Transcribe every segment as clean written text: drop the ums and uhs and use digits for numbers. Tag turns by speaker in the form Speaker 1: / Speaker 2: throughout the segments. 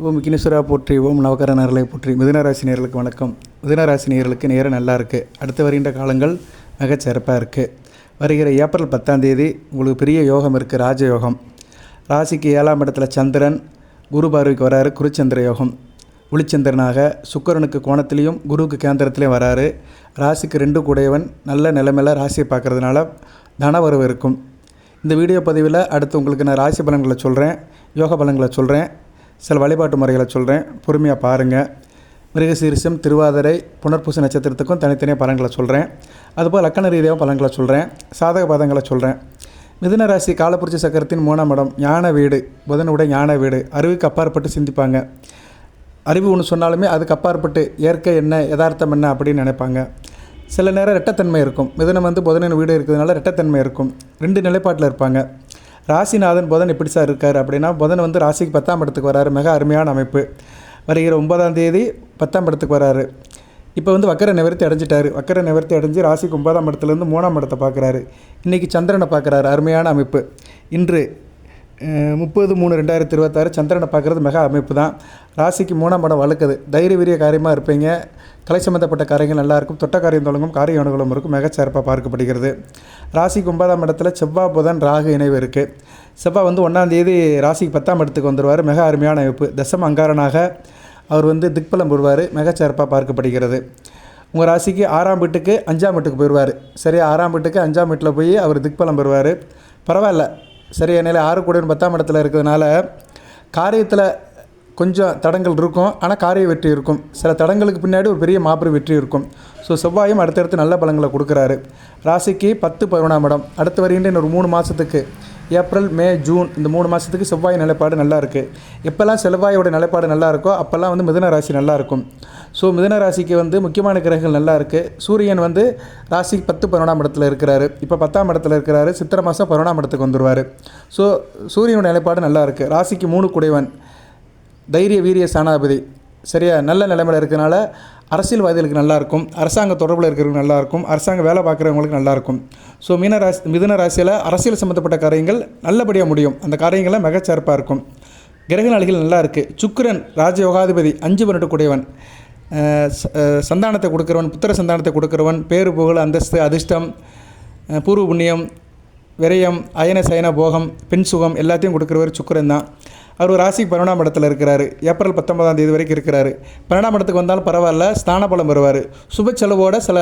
Speaker 1: ஓம் விக்னேஸ்வரா போற்றி, ஓம் நவகர நேரலை போற்றி. மிதுனராசி நேயர்களுக்கு வணக்கம். மிதுனராசி நேயர்களுக்கு நேரம் நல்லா இருக்குது. அடுத்து வருகின்ற காலங்கள் மிகச் சிறப்பாக இருக்குது. வருகிற ஏப்ரல் 10ஆம் தேதி உங்களுக்கு பெரிய யோகம் இருக்குது, ராஜயோகம். ராசிக்கு 7ஆம் இடத்துல சந்திரன் குரு பார்வைக்கு வராரு, குருச்சந்திர யோகம். ஒளிச்சந்திரனாக சுக்கிரனுக்கு கோணத்திலையும் குருவுக்கு கேந்திரத்திலையும் வராரு. ராசிக்கு 2 கூடையவன் நல்ல நிலைமையில் ராசியை பார்க்குறதுனால தனவரவு இருக்கும். இந்த வீடியோ பதிவில் அடுத்து உங்களுக்கு நான் ராசி பலன்களை சொல்கிறேன், யோக பலன்களை சொல்கிறேன், சில வழிபாட்டு முறைகளை சொல்கிறேன். பொறுமையாக பாருங்கள். மிருகசீரிஷம், திருவாதிரை, புனர்பூச நட்சத்திரத்துக்கும் தனித்தனியாக பலன்களை சொல்கிறேன். அதுபோல் லக்கண ரீதியாக பலன்களை சொல்கிறேன், சாதக பாதங்களை சொல்கிறேன். மிதுன ராசி காலபுருஷ சக்கரத்தின் 3ஆம் இடம், ஞான வீடு, புதனுடைய ஞான வீடு. அறிவுக்கு அப்பாற்பட்டு சிந்திப்பாங்க. அறிவு ஒன்று சொன்னாலுமே அதுக்கு அப்பாற்பட்டு இயற்கை என்ன, யதார்த்தம் என்ன அப்படின்னு நினைப்பாங்க. சில நேரம் ரெட்டத்தன்மை இருக்கும். மிதுனம் புதனின் வீடு இருக்கிறதுனால ரெட்டத்தன்மை இருக்கும். 2 நிலைப்பாட்டில் இருப்பாங்க. ராசிநாதன் புதன் எப்படி சார் இருக்கார் அப்படின்னா, புதன் ராசிக்கு 10ஆம் இடத்துக்கு வராரு. மிக அருமையான அமைப்பு. வருகிற 9ஆம் தேதி 10ஆம் இடத்துக்கு வராரு. இப்போ வக்கர நிவர்த்தி அடைஞ்சிட்டார். வக்கர நிவர்த்தி அடைஞ்சு ராசிக்கு 9ஆம் இடத்துலேருந்து 3ஆம் இடத்தை பார்க்குறாரு. இன்றைக்கி சந்திரனை பார்க்குறாரு. அருமையான அமைப்பு. இன்று 30/3/2026 சந்திரனை பார்க்குறது மிக அமைப்பு தான். ராசிக்கு 3ஆம் இடம் வலுக்குது. தைரிய வீரிய காரியமாக இருப்பீங்க. கலை சம்மந்தப்பட்ட காரியங்கள் நல்லாயிருக்கும். தொட்ட காரியம் தொடங்கும், காரிய அனுகூலம் இருக்கும். மிகச்சிறப்பாக பார்க்கப்படுகிறது. ராசிக்கு 9ஆம் இடத்துல செவ்வாய் புதன் ராகு இணைவு இருக்குது. செவ்வாய் 1ஆம் தேதி ராசிக்கு 10ஆம் இடத்துக்கு வந்துடுவார். மிக அருமையான அமைப்பு. தசம அங்காரனாக அவர் திக்பலம் பெறுவார். மிகச்சிறப்பாக பார்க்கப்படுகிறது. உங்கள் ராசிக்கு 6ஆம் வீட்டுக்கு 5ஆம் வீட்டுக்கு போயிடுவார். சரியா 6ஆம் வீட்டுக்கு 5ஆம் வீட்டில் போய் அவர் திக்பலம் பெறுவார். பரவாயில்ல. சரியா நிலை 6 கூட 10ஆம் இடத்துல இருக்கிறதுனால காரியத்தில் கொஞ்சம் தடங்கள் இருக்கும், ஆனால் காரிய வெற்றி இருக்கும். சில தடங்களுக்கு பின்னாடி ஒரு பெரிய மாபெரும் வெற்றி இருக்கும். ஸோ செவ்வாயும் அடுத்தடுத்து நல்ல பலங்களை கொடுக்குறாரு. ராசிக்கு 10/11ஆம் இடம். அடுத்து வருகின்ற இன்னொரு 3 மாதத்துக்கு, ஏப்ரல் மே ஜூன், இந்த 3 மாதத்துக்கு செவ்வாய் நிலைப்பாடு நல்லா இருக்குது. எப்போல்லாம் செவ்வாயோட நிலைப்பாடு நல்லா இருக்கோ அப்போல்லாம் மிதுன ராசி நல்லாயிருக்கும். ஸோ மிதுன ராசிக்கு முக்கியமான கிரகங்கள் நல்லா இருக்குது. சூரியன் ராசிக்கு 10/11ஆம் இடத்துல இருக்கிறாரு. இப்போ 10ஆம் இடத்துல இருக்கிறாரு. சித்திரை மாதம் 11ஆம் இடத்துக்கு வந்துடுவார். ஸோ சூரியனோட நிலைப்பாடு நல்லா இருக்குது. ராசிக்கு 3 கூடையவன், தைரிய வீரிய சாணாபதி. சரியா நல்ல நிலைமையில் இருக்கிறதுனால அரசியல்வாதிகளுக்கு நல்லாயிருக்கும். அரசாங்க தொடர்பில் இருக்கிறவங்க நல்லாயிருக்கும். அரசாங்க வேலை பார்க்குறவங்களுக்கு நல்லாயிருக்கும். ஸோ மிதுன ராசியில் அரசியல் சம்மந்தப்பட்ட காரியங்கள் நல்லபடியாக முடியும். அந்த காரியங்கள்லாம் மிகச்சிறப்பாக இருக்கும். கிரக நாளிகள் நல்லா இருக்குது. சுக்கிரன் ராஜயோகாதிபதி, 5/12 கூடையவன், சந்தானத்தை கொடுக்குறவன், புத்திர சந்தானத்தை கொடுக்குறவன், பேரு புகழ், அந்தஸ்து, அதிர்ஷ்டம், பூர்வ புண்ணியம், விரயம், அயன சயன போகம், பெண் சுகம் எல்லாத்தையும் கொடுக்குறவர் சுக்கிரன் தான். அவர் ராசிக்கு 11ஆம் இடத்துல இருக்கிறாரு. ஏப்ரல் 19ஆம் தேதி வரைக்கும் இருக்கிறாரு. 12ஆம் இடத்துக்கு வந்தாலும் பரவாயில்ல, ஸ்தான பலம் வருவார். சுப செலவோட சில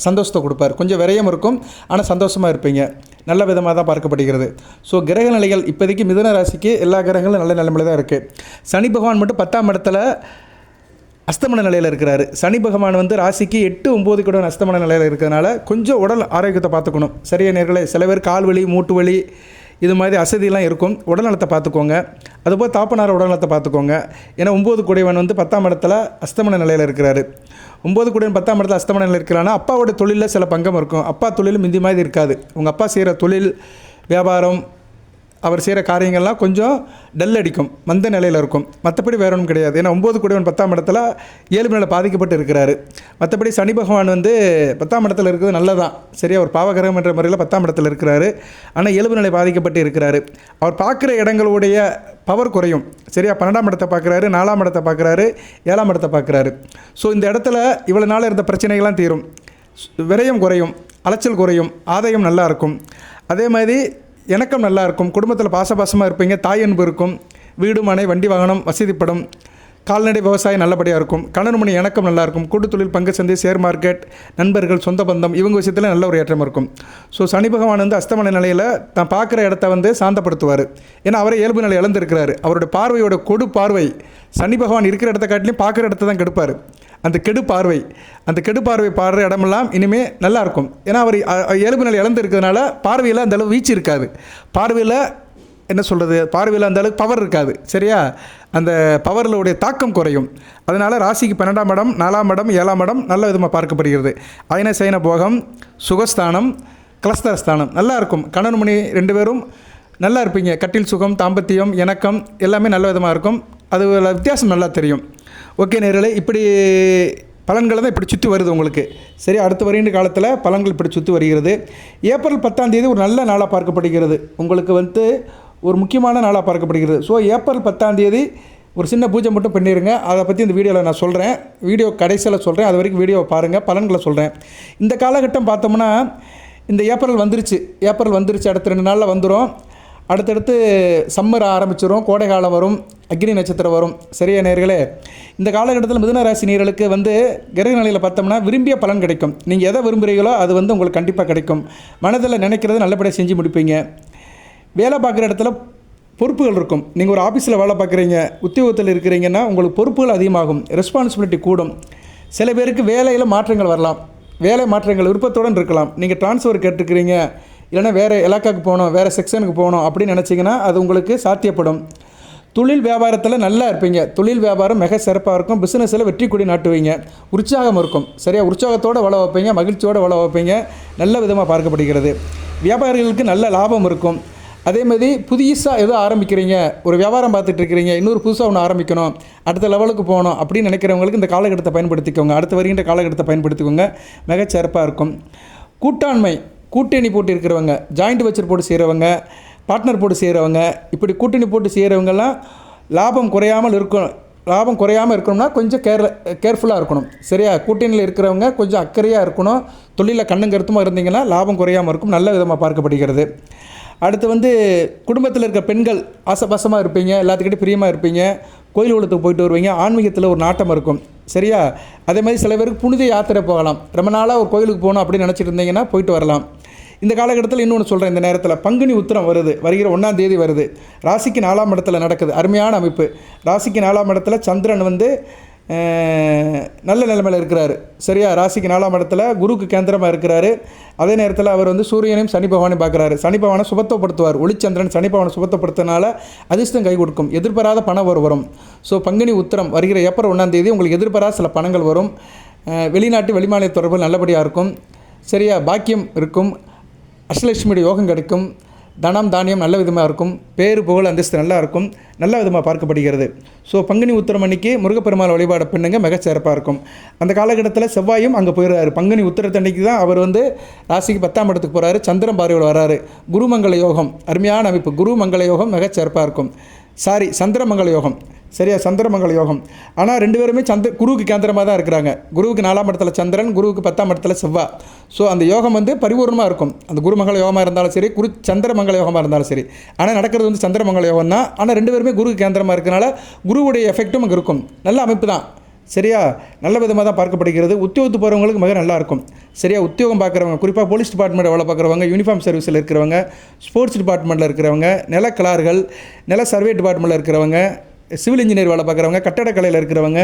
Speaker 1: சந்தோஷத்தை கொடுப்பார். கொஞ்சம் விரயம் இருக்கும், ஆனால் சந்தோஷமாக இருப்பீங்க. நல்ல விதமாக தான் பார்க்கப்படுகிறது. ஸோ கிரக நிலைகள் இப்போதைக்கு மிதுன ராசிக்கு எல்லா கிரகங்களும் நல்ல நிலைமையில் தான் இருக்குது. சனி பகவான் மட்டும் 10ஆம் இடத்துல அஸ்தமன நிலையில் இருக்கிறாரு. சனி பகவான் ராசிக்கு 8, 9 கூட அஸ்தமன நிலையில் இருக்கிறதுனால கொஞ்சம் உடல் ஆரோக்கியத்தை பார்த்துக்கணும். சரியா நேர்களே, சில பேர் கால் வலி, மூட்டு வலி, இது மாதிரி அசதியெல்லாம் இருக்கும். உடல்நலத்தை பார்த்துக்கோங்க. அதுபோல் தாப்பனார் உடல்நலத்தை பார்த்துக்கோங்க. ஏன்னா 9 கூடையவன் 10ஆம் இடத்துல அஸ்தமன நிலையில் இருக்கிறாரு. 9 கூடையவன் 10ஆம் இடத்துல அஸ்தமன நிலையில் இருக்கிறான்னா அப்பாவோட தொழிலில் சில பங்கம் இருக்கும். அப்பா தொழில் மிந்தி மாதிரி இருக்காது. உங்கள் அப்பா செய்கிற தொழில், வியாபாரம், அவர் செய்கிற காரியங்கள்லாம் கொஞ்சம் டல் அடிக்கும், மந்த நிலையில் இருக்கும். மற்றபடி வேற ஒன்றும் கிடையாது. ஏன்னா 9 கூடையவன் 10ஆம் இடத்துல இயல்பு நிலை பாதிக்கப்பட்டு இருக்கிறாரு. மற்றபடி சனி பகவான் 10ஆம் இடத்துல இருக்கிறது நல்லதான். சரியா ஒரு பாவகிரகம் என்ற முறையில் 10ஆம் இடத்துல இருக்கிறாரு. ஆனால் இயல்பு நிலை பாதிக்கப்பட்டு இருக்கிறாரு. அவர் பார்க்குற இடங்களுடைய பவர் குறையும். சரியா 12ஆம் இடத்தை பார்க்குறாரு, 4ஆம் இடத்தை பார்க்குறாரு, 7ஆம் இடத்தை பார்க்குறாரு. ஸோ இந்த இடத்துல இவ்வளோ நாள் இருந்த பிரச்சனைகள்லாம் தீரும். விரயம் குறையும், அலைச்சல் குறையும், ஆதாயம் நல்லா இருக்கும். அதே மாதிரி இணக்கம் நல்லாயிருக்கும். குடும்பத்தில் பாசமாக இருப்பீங்க. தாய் அன்பு இருக்கும். வீடு, மனை, வண்டி, வாகனம் வசதிப்படும். கால்நடை விவசாயம் நல்லபடியாக இருக்கும். கணவன் மணி இணக்கம் நல்லாயிருக்கும். கூட்டு தொழில், பங்கு சந்தை, ஷேர் மார்க்கெட், நண்பர்கள், சொந்த பந்தம், இவங்க விஷயத்தில் நல்ல ஒரு ஏற்றம் இருக்கும். ஸோ சனி பகவான் அஸ்தமன நிலையில் தான் பார்க்குற இடத்த சாந்தப்படுத்துவார். ஏன்னா அவரை இயல்பு நிலை இழந்திருக்கிறாரு. அவருடைய பார்வையோட கொடு பார்வை சனி பகவான் இருக்கிற இடத்த காட்டிலையும் பார்க்குற இடத்த தான் கெடுப்பார். அந்த கெடு பார்வை பாடுற இடமெல்லாம் இனிமேல் நல்லாயிருக்கும். ஏன்னா அவர் இயல்பு நிலை இழந்து இருக்கிறதுனால பார்வையில் அந்தளவு வீச்சு இருக்காது. பார்வையில் என்ன சொல்கிறது, பார்வையில் அந்த அளவுக்கு பவர் இருக்காது. சரியா அந்த பவர்களுடைய தாக்கம் குறையும். அதனால் ராசிக்கு 12ஆம் இடம், 4ஆம் இடம், 7ஆம் இடம் நல்ல விதமாக பார்க்கப்படுகிறது. அயன சயன போகம், சுகஸ்தானம், கலஸ்தரஸ்தானம் நல்லா இருக்கும். கணவன் மணி 2 பேரும் நல்லா இருப்பீங்க. கட்டில் சுகம், தாம்பத்தியம், இணக்கம் எல்லாமே நல்ல விதமாக இருக்கும். அது வித்தியாசம் நல்லா தெரியும். ஓகே நேர்களே, இப்படி பலன்களை தான் இப்படி சுற்றி வருது உங்களுக்கு. சரி, அடுத்து வருகின்ற காலத்தில் பலன்கள் இப்படி சுற்றி வருகிறது. ஏப்ரல் 10ஆம் தேதி ஒரு நல்ல நாளாக பார்க்கப்படுகிறது. உங்களுக்கு ஒரு முக்கியமான நாளாக பார்க்கப்படுகிறது. ஸோ ஏப்ரல் 10ஆம் தேதி ஒரு சின்ன பூஜை மட்டும் பண்ணிடுங்க. அதை பற்றி இந்த வீடியோவில் நான் சொல்கிறேன். வீடியோ கடைசியில் சொல்கிறேன். அது வரைக்கும் வீடியோவை பாருங்கள், பலன்களை சொல்கிறேன். இந்த காலகட்டம் பார்த்தோம்னா இந்த ஏப்ரல் வந்துருச்சு. அடுத்த 2 நாளில் வந்துடும். அடுத்தடுத்து சம்மர் ஆரம்பிச்சிடும், கோடை காலம் வரும், அக்னி நட்சத்திரம் வரும். சரியா நேயர்களே, இந்த காலகட்டத்தில் மிதுன ராசி நேயர்களுக்கு கிரக நிலையில் பார்த்தோம்னா விரும்பிய பலன் கிடைக்கும். நீங்கள் எதை விரும்புகிறீங்களோ அது உங்களுக்கு கண்டிப்பாக கிடைக்கும். மனதில் நினைக்கிறத நல்லபடியாக செஞ்சு முடிப்பீங்க. வேலை பார்க்குற இடத்துல பொறுப்புகள் இருக்கும். நீங்கள் ஒரு ஆஃபீஸில் வேலை பார்க்குறீங்க, உத்தியோகத்தில் இருக்கிறீங்கன்னா உங்களுக்கு பொறுப்புகள் அதிகமாகும், ரெஸ்பான்சிபிலிட்டி கூடும். சில பேருக்கு வேலையில் மாற்றங்கள் வரலாம், வேலை மாற்றங்கள் விருப்பத்துடன் இருக்கலாம். நீங்கள் ட்ரான்ஸ்ஃபர் கேட்டுருக்கிறீங்க, இல்லைனா வேறு இலாக்காவுக்கு போகணும், வேறு செக்ஷனுக்கு போகணும் அப்படின்னு நினச்சிங்கன்னா அது உங்களுக்கு சாத்தியப்படும். தொழில் வியாபாரத்தில் நல்லா இருப்பீங்க. தொழில் வியாபாரம் மிக சிறப்பாக இருக்கும். பிஸ்னஸில் வெற்றி கொடி நாட்டுவீங்க. உற்சாகம் இருக்கும். சரியா, உற்சாகத்தோடு வேலை வைப்பீங்க, மகிழ்ச்சியோடு வேலை வைப்பீங்க. நல்ல விதமாக பார்க்கப்படுகிறது. வியாபாரிகளுக்கு நல்ல லாபம் இருக்கும். அதேமாதிரி புதுசாக எதோ ஆரம்பிக்கிறீங்க, ஒரு வியாபாரம் பார்த்துட்டு இருக்கிறீங்க, இன்னொரு புதுசாக ஒன்று ஆரம்பிக்கணும், அடுத்த லெவலுக்கு போகணும் அப்படின்னு நினைக்கிறவங்களுக்கு இந்த காலகட்டத்தை பயன்படுத்திக்கோங்க. அடுத்து வருகின்ற காலகட்டத்தை பயன்படுத்திக்கோங்க. மிகச்சிறப்பாக இருக்கும். கூட்டணி போட்டு இருக்கிறவங்க, ஜாயிண்ட் வெச்சர் போட்டு செய்கிறவங்க, பார்ட்னர் போட்டு செய்கிறவங்க, இப்படி கூட்டணி போட்டு செய்கிறவங்கெல்லாம் லாபம் குறையாமல் இருக்கணும்னா கொஞ்சம் கேர்ஃபுல்லாக இருக்கணும். சரியா, கூட்டணியில் இருக்கிறவங்க கொஞ்சம் அக்கறையாக இருக்கணும். தொழிலில் கண்ணும் கருத்துமாக இருந்தீங்கன்னா லாபம் குறையாமல் இருக்கும். நல்ல விதமாக பார்க்கப்படுகிறது. அடுத்து குடும்பத்தில் இருக்க பெண்கள் ஆசபாசமாக இருப்பீங்க, எல்லாத்துக்கிட்டையும் பிரியமாக இருப்பீங்க, கோயில் குளத்துக்கு போயிட்டு வருவீங்க, ஆன்மீகத்தில் ஒரு நாட்டம் இருக்கும். சரியா, அதே மாதிரி சில பேருக்கு புனித யாத்திரை போகலாம். ரொம்ப நாளாக ஒரு கோயிலுக்கு போகணும் அப்படின்னு நினச்சிட்டு இருந்தீங்கன்னா போயிட்டு வரலாம். இந்த காலகட்டத்தில் இன்னொன்று சொல்கிறேன். இந்த நேரத்தில் பங்குனி உத்திரம் வருகிற 1ஆம் தேதி வருது. ராசிக்கு 4ஆம் இடத்துல நடக்குது. அருமையான அமைப்பு. ராசிக்கு 4ஆம் இடத்துல சந்திரன் நல்ல நிலைமையில் இருக்கிறாரு. சரியா, ராசிக்கு 4ஆம் இடத்துல குருக்கு கேந்திரமாக இருக்கிறாரு. அதே நேரத்தில் அவர் சூரியனையும் சனி பகவானையும் பார்க்குறாரு. சனி பகவானை சுபத்தப்படுத்துவார். ஒளிச்சந்திரன் சனி பகவானை சுபத்தப்படுத்தினால அதிர்ஷ்டம் கை கொடுக்கும். எதிர்பாராத பணம் வரும். ஸோ பங்குனி உத்திரம் வருகிற ஏப்ரல் 1ஆம் தேதி உங்களுக்கு எதிர்பாராத சில பணங்கள் வரும். வெளிநாட்டு வெளிமாநில தொடர்புகள் நல்லபடியாக இருக்கும். சரியா, பாக்கியம் இருக்கும். அஷ்டலட்சுமியோட யோகம் கிடைக்கும். தனம் தானியம் நல்ல விதமாக இருக்கும். பேரு புகழ் அந்தஸ்து நல்லா இருக்கும். நல்ல விதமாக பார்க்கப்படுகிறது. ஸோ பங்குனி உத்திரம் அன்னைக்கு முருகப்பெருமாள் வழிபாடு பண்ணுங்க, மிகச்சிறப்பாக இருக்கும். அந்த காலகட்டத்தில் செவ்வாயும் அங்கே போயிடுறாரு. பங்குனி உத்திரத்தன்னைக்கு தான் அவர் ராசிக்கு 10ஆம் இடத்துக்கு போகிறாரு. சந்திரன் பார்வையோடு வராரு. குருமங்கள யோகம், அருமையான அமைப்பு. குருமங்கள யோகம் மிகச்சிறப்பாக இருக்கும். சந்திரமங்கள யோகம். சரியா, சந்திரமங்கள யோகம். ஆனால் 2 பேருமே குருவுக்கு கேந்திரமாக தான் இருக்கிறாங்க. குருவுக்கு 4ஆம் இடத்துல சந்திரன், குருவுக்கு 10ஆம் இடத்துல செவ்வாய். ஸோ அந்த யோகம் பரிபூர்ணமாக இருக்கும். அந்த குருமங்கள யோகமாக இருந்தாலும் சரி, சந்திரமங்கள யோகமாக இருந்தாலும் சரி. ஆனால் நடக்கிறது சந்திரமங்கள யோகம் தான். ஆனால் 2 பேருமே குருக்கு கேந்திரமாக இருக்கிறனால குருவுடைய எஃபெக்ட்டும் அங்கே இருக்கும். நல்ல அமைப்பு தான். சரியா, நல்ல விதமாக தான் பார்க்கப்படுகிறது. உத்தியோகத்து போகிறவங்களுக்கு மிக நல்லாயிருக்கும். சரியா, உத்தியோகம் பார்க்குறவங்க, குறிப்பாக போலீஸ் டிபார்ட்மெண்ட் வேலை பார்க்குறவங்க, யூனிஃபார்ம் சர்வீஸில் இருக்கிறவங்க, ஸ்போர்ட்ஸ் டிபார்ட்மெண்ட்டில் இருக்கிறவங்க, நிலக்கலார்கள், நில சர்வே டிபார்ட்மெண்ட்டில் இருக்கிறவங்க, சிவில் இன்ஜினியர் வேலை பார்க்குறவங்க, கட்டடக்கலையில் இருக்கிறவங்க,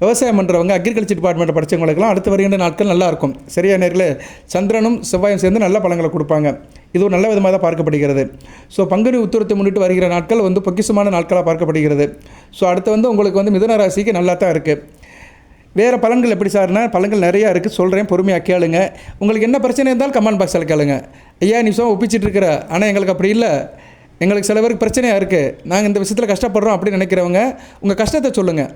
Speaker 1: விவசாயம் பண்ணுறவங்க, அக்ரிகல்ச்சர் டிபார்ட்மெண்ட்டை படித்தவங்களுக்கெல்லாம் அடுத்து வருகின்ற நாட்கள் நல்லாயிருக்கும். சரியா நேர்களே, சந்திரனும் செவ்வாயும் சேர்ந்து நல்ல பலன்களை கொடுப்பாங்க. இது ஒரு நல்ல விதமாக தான் பார்க்கப்படுகிறது. ஸோ பங்குனி உத்திரத்தை முன்னிட்டு வருகிற நாட்கள் பொக்கிஷமான நாட்களாக பார்க்கப்படுகிறது. ஸோ அடுத்து உங்களுக்கு மிதுன ராசிக்கு நல்லா தான் இருக்குது. வேறு பலன்கள் எப்படி சார்னா, பலன்கள் நிறையா இருக்குது, சொல்கிறேன், பொறுமையாக கேளுங்க. உங்களுக்கு என்ன பிரச்சனை இருந்தாலும் கமெண்ட் பாக்ஸில் கேளுங்க. ஐயா நீ ஒப்பிச்சிட்டு இருக்கிற, ஆனால் எங்களுக்கு அப்படி இல்லை, எங்களுக்கு சில பேருக்கு பிரச்சனையாக இருக்குது, நாங்கள் இந்த விஷயத்தில் கஷ்டப்படுறோம் அப்படின்னு நினைக்கிறவங்க உங்கள் கஷ்டத்தை சொல்லுங்கள்.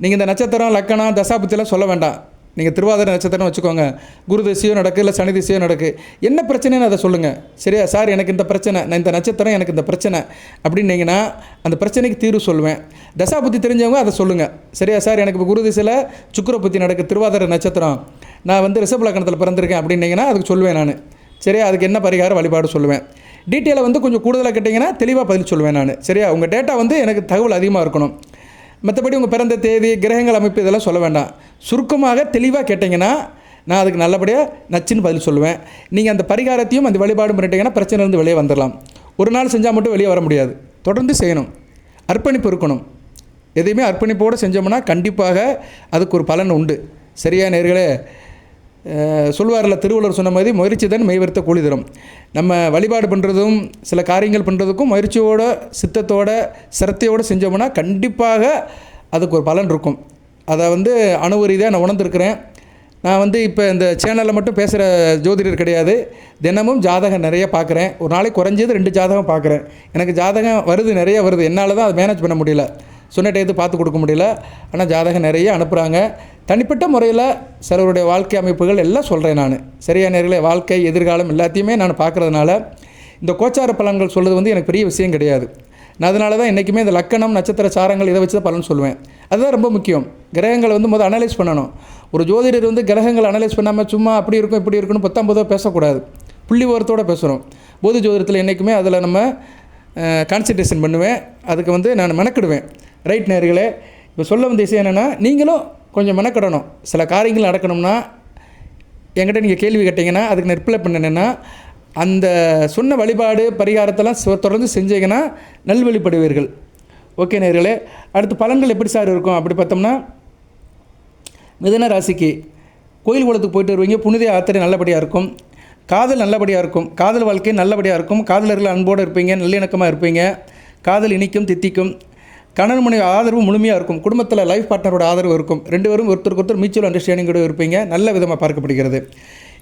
Speaker 1: நீங்கள் இந்த நட்சத்திரம் லக்கணம் தசாபுத்தியெல்லாம் சொல்ல வேண்டாம். நீங்கள் திருவாதிரை நட்சத்திரம் வச்சுக்கோங்க, குரு திசையோ நடக்கு, இல்லை சனி திசையோ நடக்கு, என்ன பிரச்சனைன்னு அதை சொல்லுங்கள். சரியா, சார் எனக்கு இந்த பிரச்சனை, நான் இந்த நட்சத்திரம் எனக்கு இந்த பிரச்சனை அப்படின்னீங்கன்னா அந்த பிரச்சனைக்கு தீர்வு சொல்லுவேன். தசாபுத்தி தெரிஞ்சவங்க அதை சொல்லுங்கள். சரியா, சார் எனக்கு இப்போ குரு திசையில் சுக்கிர புத்தி நடக்கு, திருவாதிரை நட்சத்திரம், நான் ரிஷப லக்கணத்தில் பிறந்திருக்கேன் அப்படின்னீங்கன்னா அதுக்கு சொல்லுவேன் நான். சரியா, அதுக்கு என்ன பரிகார வழிபாடு சொல்லுவேன். டீட்டெயிலை கொஞ்சம் கூடுதலாக கேட்டிங்கன்னா தெளிவாக பதில் சொல்லுவேன் நான். சரியா, உங்கள் டேட்டா எனக்கு தகவல் அதிகமாக இருக்கணும். மற்றபடி உங்கள் பிறந்த தேதி, கிரகங்கள் அமைப்பு இதெல்லாம் சொல்ல வேண்டாம். சுருக்கமாக தெளிவாக கேட்டிங்கன்னா நான் அதுக்கு நல்லபடியாக நச்சுன்னு பதில் சொல்லுவேன். நீங்கள் அந்த பரிகாரத்தையும் அந்த வழிபாடும் பண்ணிட்டீங்கன்னா பிரச்சனையிலேருந்து வெளியே வந்துடலாம். ஒரு நாள் செஞ்சால் மட்டும் வெளியே வர முடியாது, தொடர்ந்து செய்யணும். அர்ப்பணிப்பு இருக்கணும். எதையுமே அர்ப்பணிப்போடு செஞ்சோம்னா கண்டிப்பாக அதுக்கு ஒரு பலன் உண்டு. சரியா நேர்களே, சொல்வார்ல திருவள்ளுவர் சொன்ன மாதிரி முயற்சி தான் மெய்வருத்த கூலி தரும். நம்ம வழிபாடு பண்ணுறதும் சில காரியங்கள் பண்ணுறதுக்கும் முயற்சியோட சித்தத்தோட சிரத்தையோடு செஞ்சோம்னா கண்டிப்பாக அதுக்கு ஒரு பலன் இருக்கும். அதை அனுபவ ரீதியாக நான் உணர்ந்துருக்கிறேன். நான் இப்போ இந்த சேனலில் மட்டும் பேசுகிற ஜோதிடர் கிடையாது. தினமும் ஜாதகம் நிறைய பார்க்குறேன். ஒரு நாளைக்கு குறைஞ்சது 2 ஜாதகம் பார்க்குறேன். எனக்கு ஜாதகம் நிறைய வருது. என்னால் தான் அதை மேனேஜ் பண்ண முடியல, சொன்ன டயத்து பார்த்து கொடுக்க முடியல. ஆனால் ஜாதகம் நிறைய அனுப்புகிறாங்க. தனிப்பட்ட முறையில் சிலருடைய வாழ்க்கை அமைப்புகள் எல்லாம் சொல்கிறேன் நான். சரியா நேர்களே, வாழ்க்கை எதிர்காலம் எல்லாத்தையுமே நான் பார்க்குறதுனால இந்த கோச்சார பலன்கள் சொல்கிறது எனக்கு பெரிய விஷயம் கிடையாது. நான் அதனால தான் என்றைக்குமே இந்த லக்கணம் நட்சத்திர சாரங்கள் இதை வச்சு தான் பலன் சொல்லுவேன். அதுதான் ரொம்ப முக்கியம். கிரகங்களை வந்து முதல் அனலைஸ் பண்ணணும். ஒரு ஜோதிடர் வந்து கிரகங்கள் அனலைஸ் பண்ணாமல் சும்மா அப்படி இருக்கும் இப்படி இருக்குன்னு 19 பேசக்கூடாது. புள்ளி விவரத்தோடு பேசுகிறோம். போதி ஜோதிடத்தில் என்றைக்குமே அதில் நம்ம கான்சன்ட்ரேஷன் பண்ணுவேன். அதுக்கு வந்து நான் மெனக்கிடுவேன். ரைட் நேயர்களே, இப்போ சொல்ல வந்த விஷயம் என்னென்னா, நீங்களும் கொஞ்சம் மெனக்கிடணும். சில காரியங்கள் நடக்கணும்னா என்கிட்ட நீங்கள் கேள்வி கேட்டிங்கன்னா அதுக்கு நான் ரிப்ளை பண்ணினேன்னா, அந்த சொன்ன வழிபாடு பரிகாரத்தெல்லாம் தொடர்ந்து செஞ்சீங்கன்னா நல்வழிப்படுவீர்கள். ஓகே நேயர்களே, அடுத்து பலன்கள் எப்படி சார் இருக்கும் அப்படி பார்த்தோம்னா, மிதுன ராசிக்கு கோயில் குளத்துக்கு போயிட்டு வருவீங்க. புனித யாத்திரை நல்லபடியாக இருக்கும். காதல் நல்லபடியாக இருக்கும். காதல் வாழ்க்கை நல்லபடியாக இருக்கும். காதலர்கள் அன்போடு இருப்பீங்க. நல்லிணக்கமாக இருப்பீங்க. காதல் இனிக்கும் தித்திக்கும். கணவன் மனைவி ஆதரவு முழுமையாக இருக்கும். குடும்பத்தில் லைஃப் பார்ட்னரோட ஆதரவு இருக்கும். 2 பேரும் ஒருத்தருக்கு ஒருத்தர் மியூச்சுவல் அண்டர்ஸ்டாண்டிங்கோடு இருப்பீங்க. நல்ல விதமாக பார்க்கப்படுகிறது.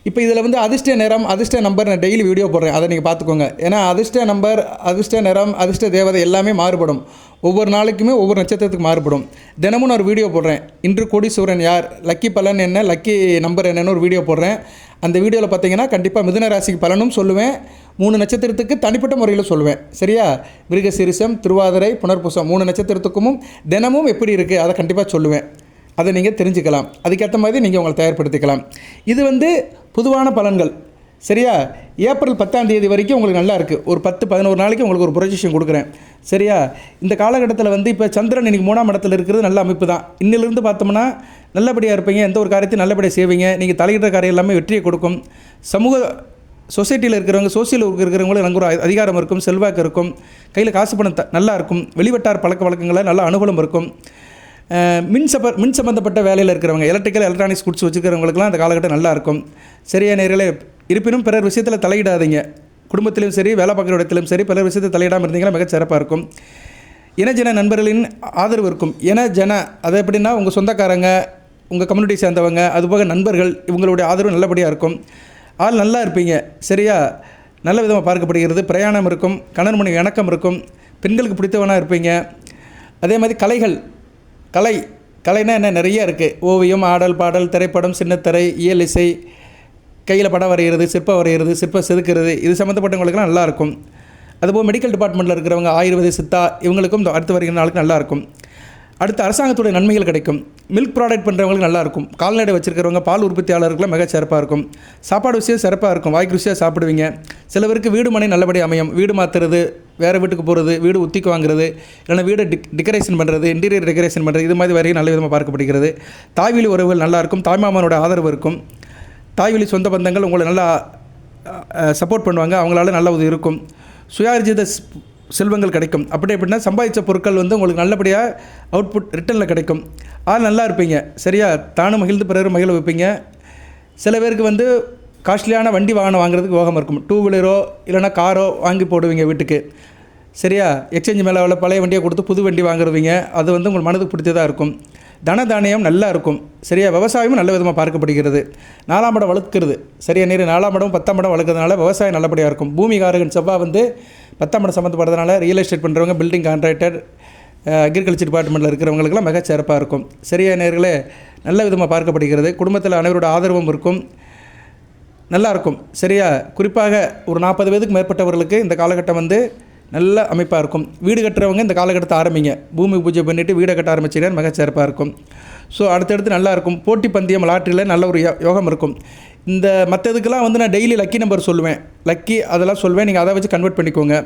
Speaker 1: இப்போ இதில் வந்து அதிர்ஷ்ட நேரம், அதிர்ஷ்ட நம்பர் நான் டெய்லி வீடியோ போடுறேன். அதை நீங்கள் பார்த்துக்கோங்க. ஏன்னா அதிர்ஷ்ட நம்பர், அதிர்ஷ்ட நேரம், அதிர்ஷ்ட தேவதை எல்லாமே மாறுபடும். ஒவ்வொரு நாளைக்குமே ஒவ்வொரு நட்சத்திரத்துக்கு மாறுபடும். தினமும் நான் ஒரு வீடியோ போடுறேன். இன்று கோடீஸ்வரன் யார், லக்கி பலன் என்ன, லக்கி நம்பர் என்னன்னு ஒரு வீடியோ போடுறேன். அந்த வீடியோவில் பார்த்தீங்கன்னா கண்டிப்பாக மிதுன ராசிக்கு பலனும் சொல்லுவேன். 3 நட்சத்திரத்துக்கு தனிப்பட்ட முறையில் சொல்லுவேன். சரியா? மிருகசீரிஷம், திருவாதிரை, புனர்பூசம் 3 நட்சத்திரத்துக்கும் தினமும் எப்படி இருக்குது அதை கண்டிப்பாக சொல்லுவேன். அதை நீங்கள் தெரிஞ்சுக்கலாம். அதுக்கேற்ற மாதிரி நீங்கள் உங்களை தயார்படுத்திக்கலாம். இது வந்து பொதுவான பலன்கள். சரியா? ஏப்ரல் 10ஆம் தேதி வரைக்கும் உங்களுக்கு நல்லா இருக்குது. ஒரு 10-11 நாளைக்கு உங்களுக்கு ஒரு ப்ரொஜெக்ஷன் கொடுக்குறேன். சரியா? இந்த காலகட்டத்தில் வந்து இப்போ சந்திரன் இன்றைக்கி 3ஆம் இடத்துல இருக்கிறது நல்ல அமைப்பு தான். இன்னிலிருந்து பார்த்தோம்னா நல்லபடியாக இருப்பீங்க. எந்த ஒரு காரியத்தையும் நல்லபடியாக செய்வீங்க. நீங்கள் தலையிடுற காரியம் எல்லாமே வெற்றியை கொடுக்கும். சமூக சொசைட்டியில் இருக்கிறவங்க, சோசியல் ஒர்க் இருக்கிறவங்களும் எனக்கு ஒரு அதிகாரம் இருக்கும், செல்வாக்கு இருக்கும், கையில் காசு பணம் நல்லா இருக்கும், வெளிவட்டார் பழக்க வழக்கங்களில் நல்ல அனுகூலம் இருக்கும். மின் சம்பந்தப்பட்ட வேலையில் இருக்கிறவங்க, எலக்ட்ரிக்கல் எலக்ட்ரானிக்ஸ் குட்ஸ் வச்சுக்கிறவங்களுக்குலாம் அந்த காலகட்டம் நல்லா இருக்கும். சரியா நேர்களே? இருப்பினும் பிறர் விஷயத்தில் தலையிடாதீங்க. குடும்பத்திலும் சரி, வேலை பார்க்குற இடத்திலும் சரி, பிறர் விஷயத்தில் தலையிடாமல் இருந்தீங்கன்னா மிகச் சிறப்பாக இருக்கும். இனஜன நண்பர்களின் ஆதரவு இருக்கும். அது எப்படின்னா உங்கள் சொந்தக்காரங்க, உங்கள் கம்யூனிட்டி சேர்ந்தவங்க, அதுபோக நண்பர்கள், இவங்களுடைய ஆதரவு நல்லபடியாக இருக்கும். ஆள் நல்லா இருப்பீங்க. சரியா? நல்ல விதமாக பார்க்கப்படுகிறது. பிரயாணம் இருக்கும். கணவன் மனைவி இணக்கம் இருக்கும். பெண்களுக்கு பிடித்தவனாக இருப்பீங்க. அதே மாதிரி கலைனா என்ன நிறைய இருக்குது. ஓவியம், ஆடல், பாடல், திரைப்படம், சின்னத்திரை, இயல் இசை, கையில் படம் வரைகிறது, சிற்பம் வரைகிறது, சிற்பம் செதுக்கிறது, இது சம்மந்தப்பட்டவங்களுக்குலாம் நல்லாயிருக்கும். அதுபோல் மெடிக்கல் டிபார்ட்மெண்ட்டில் இருக்கிறவங்க, ஆயுர்வேத, சித்தா, இவங்களுக்கும் அடுத்து வருகிற நாளுக்கு நல்லாயிருக்கும். அடுத்து அரசாங்கத்துடைய நன்மைகள் கிடைக்கும். மில்க் ப்ராடக்ட் பண்ணுறவங்களுக்கு நல்லாயிருக்கும். கால்நடை வச்சுருக்கிறவங்க, பால் உற்பத்தியாளர்களுக்கு மிக சிறப்பாக இருக்கும். சாப்பாடு விஷயம் சிறப்பாக இருக்கும். வாய்க்கு ருசியாக சாப்பிடுவீங்க. சில பேருக்கு வீடு மனை நல்லபடியாக அமையும். வீடு மாற்றுறது, வேறு வீட்டுக்கு போகிறது, வீடு ஒத்திக்கு வாங்குறது, இல்லைனா வீடை டெக்கரேஷன் பண்ணுறது, இன்டீரியர் டெக்கரேஷன் பண்ணுறது, இது மாதிரி வரையும் நல்ல விதமாக பார்க்கப்படுகிறது. தாய்வழி உறவுகள் நல்லாயிருக்கும். தாய்மாமனோட ஆதரவு இருக்கும். தாய்வழி சொந்த பந்தங்கள் உங்களை நல்லா சப்போர்ட் பண்ணுவாங்க. அவங்களால நல்ல உதவி இருக்கும். சுயார்ஜித செல்வங்கள் கிடைக்கும். அப்படி எப்படின்னா சம்பாதிச்ச பொருட்கள் வந்து உங்களுக்கு நல்லபடியாக அவுட்புட் ரிட்டனில் கிடைக்கும். நல்லா இருப்பீங்க. சரியா? தானும் மகிழ்ந்து பிறரும் மகிழ வைப்பீங்க. சில பேருக்கு வந்து காஸ்ட்லியான வண்டி வாகனம் வாங்குறதுக்கு யோகம் இருக்கும். 2 வீலரோ இல்லைனா காரோ வாங்கி போடுவீங்க வீட்டுக்கு. சரியா? எக்ஸ்சேஞ்ச் மேலே உள்ள பழைய வண்டியை கொடுத்து புது வண்டி வாங்குறவங்க, அது வந்து உங்கள் மனதுக்கு பிடித்ததாக இருக்கும். தனதானியம் நல்லா இருக்கும். சரியா? விவசாயமும் நல்ல விதமாக பார்க்கப்படுகிறது. 4ஆம் இடம் வளர்க்கிறது. சரியா நேரு? 4ஆம் இடம் 10ஆம் இடம் வளர்க்கறதுனால விவசாயம் நல்லபடியாக இருக்கும். பூமிகாரகன் செவ்வாய் வந்து 10ஆம் இடம் சம்மந்தப்படுறதுனால ரியல் எஸ்டேட் பண்ணுறவங்க, பில்டிங் கான்ட்ராக்டர், அக்ரிகல்ச்சர் டிபார்ட்மெண்ட்டில் இருக்கிறவங்களுக்குலாம் மிக சிறப்பாக இருக்கும். சரியா நேர்களே? நல்ல விதமாக பார்க்கப்படுகிறது. குடும்பத்தில் அனைவரோட ஆதரவும் இருக்கும். நல்லாயிருக்கும். சரியா? குறிப்பாக ஒரு 40 வயதுக்கு மேற்பட்டவர்களுக்கு இந்த காலகட்டம் வந்து நல்ல அமைப்பாக இருக்கும். வீடு கட்டுறவங்க இந்த காலகட்டத்தை ஆரம்பிங்க. பூமி பூஜை பண்ணிவிட்டு வீடை கட்ட ஆரம்பிச்சிங்கன்னா மிக சிறப்பாக இருக்கும். ஸோ அடுத்தடுத்து நல்லாயிருக்கும். போட்டி பந்தயம், லாட்டரியில் நல்ல ஒரு யோகம் இருக்கும். இந்த மற்றதுக்கெல்லாம் வந்து நான் டெய்லி லக்கி நம்பர் சொல்லுவேன். லக்கி அதெல்லாம் சொல்வேன். நீங்கள் அதை வச்சு கன்வெர்ட் பண்ணிக்கோங்க.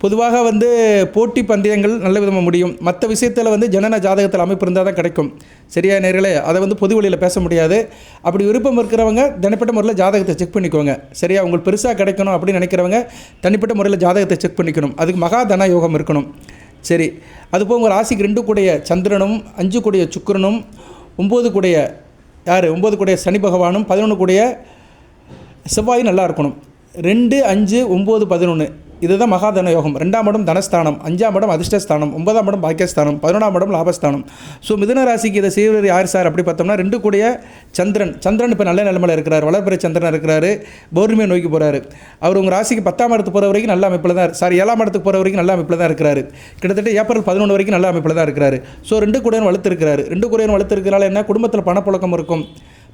Speaker 1: பொதுவாக வந்து போட்டி பந்தயங்கள் நல்ல விதமாக முடியும். மற்ற விஷயத்தில் வந்து ஜனன ஜாதகத்தில் அமைப்பு இருந்தால் தான் கிடைக்கும். சரியா நேர்களே? அதை வந்து பொது வழியில் பேச முடியாது. அப்படி விருப்பம் இருக்கிறவங்க தனிப்பட்ட முறையில் ஜாதகத்தை செக் பண்ணிக்கோங்க. சரியா? உங்களுக்கு பெருசாக கிடைக்கணும் அப்படின்னு நினைக்கிறவங்க தனிப்பட்ட முறையில் ஜாதகத்தை செக் பண்ணிக்கணும். அதுக்கு மகா தன யோகம் இருக்கணும். சரி, அதுபோக உங்கள் ராசிக்கு 2 கூடிய சந்திரனும், 5 கூடிய சுக்கிரனும், 9 கூடிய 9 கூடிய சனி பகவானும், 11 கூடிய செவ்வாயும் நல்லா இருக்கணும். 2, 5, 9, 11 இதுதான் மகாதன யோகம். 2ஆம் இடம் தனஸ்தானம், 5ஆம் இடம் அதிர்ஷ்டஸ்தானம், 9ஆம் இடம் பாக்கியஸ்தானம், 11ஆம் இடம் லாபஸ்தானம். ஸோ மிதுன ராசிக்கு இதை செய்வது யார் சார் அப்படி பார்த்தோம்னா 2 கூடிய சந்திரன் இப்போ நல்ல நிலைமையில் இருக்கிறார். வளர்பிறை சந்திரன் இருக்கிறாரு. பௌர்ணமியை நோக்கி போகிறாரு. அவர் உங்கள் ராசிக்கு 10ஆம் இடத்துக்கு போகிற வரைக்கும் நல்ல அமைப்பில் தான் 7ஆம் இடத்துக்கு போகிற வரைக்கும் நல்ல அமைப்பில் தான் இருக்கிறாரு. கிட்டத்தட்ட ஏப்ரல் 11 வரைக்கும் நல்ல அமைப்பில் தான் இருக்கிறாரு. ஸோ 2 கூடையன் வளர்த்துருக்கிறாரு. 2 கூடையன் வளர்த்துருக்கிறனால என்ன, குடும்பத்தில் பணப்புழக்கம் இருக்கும்,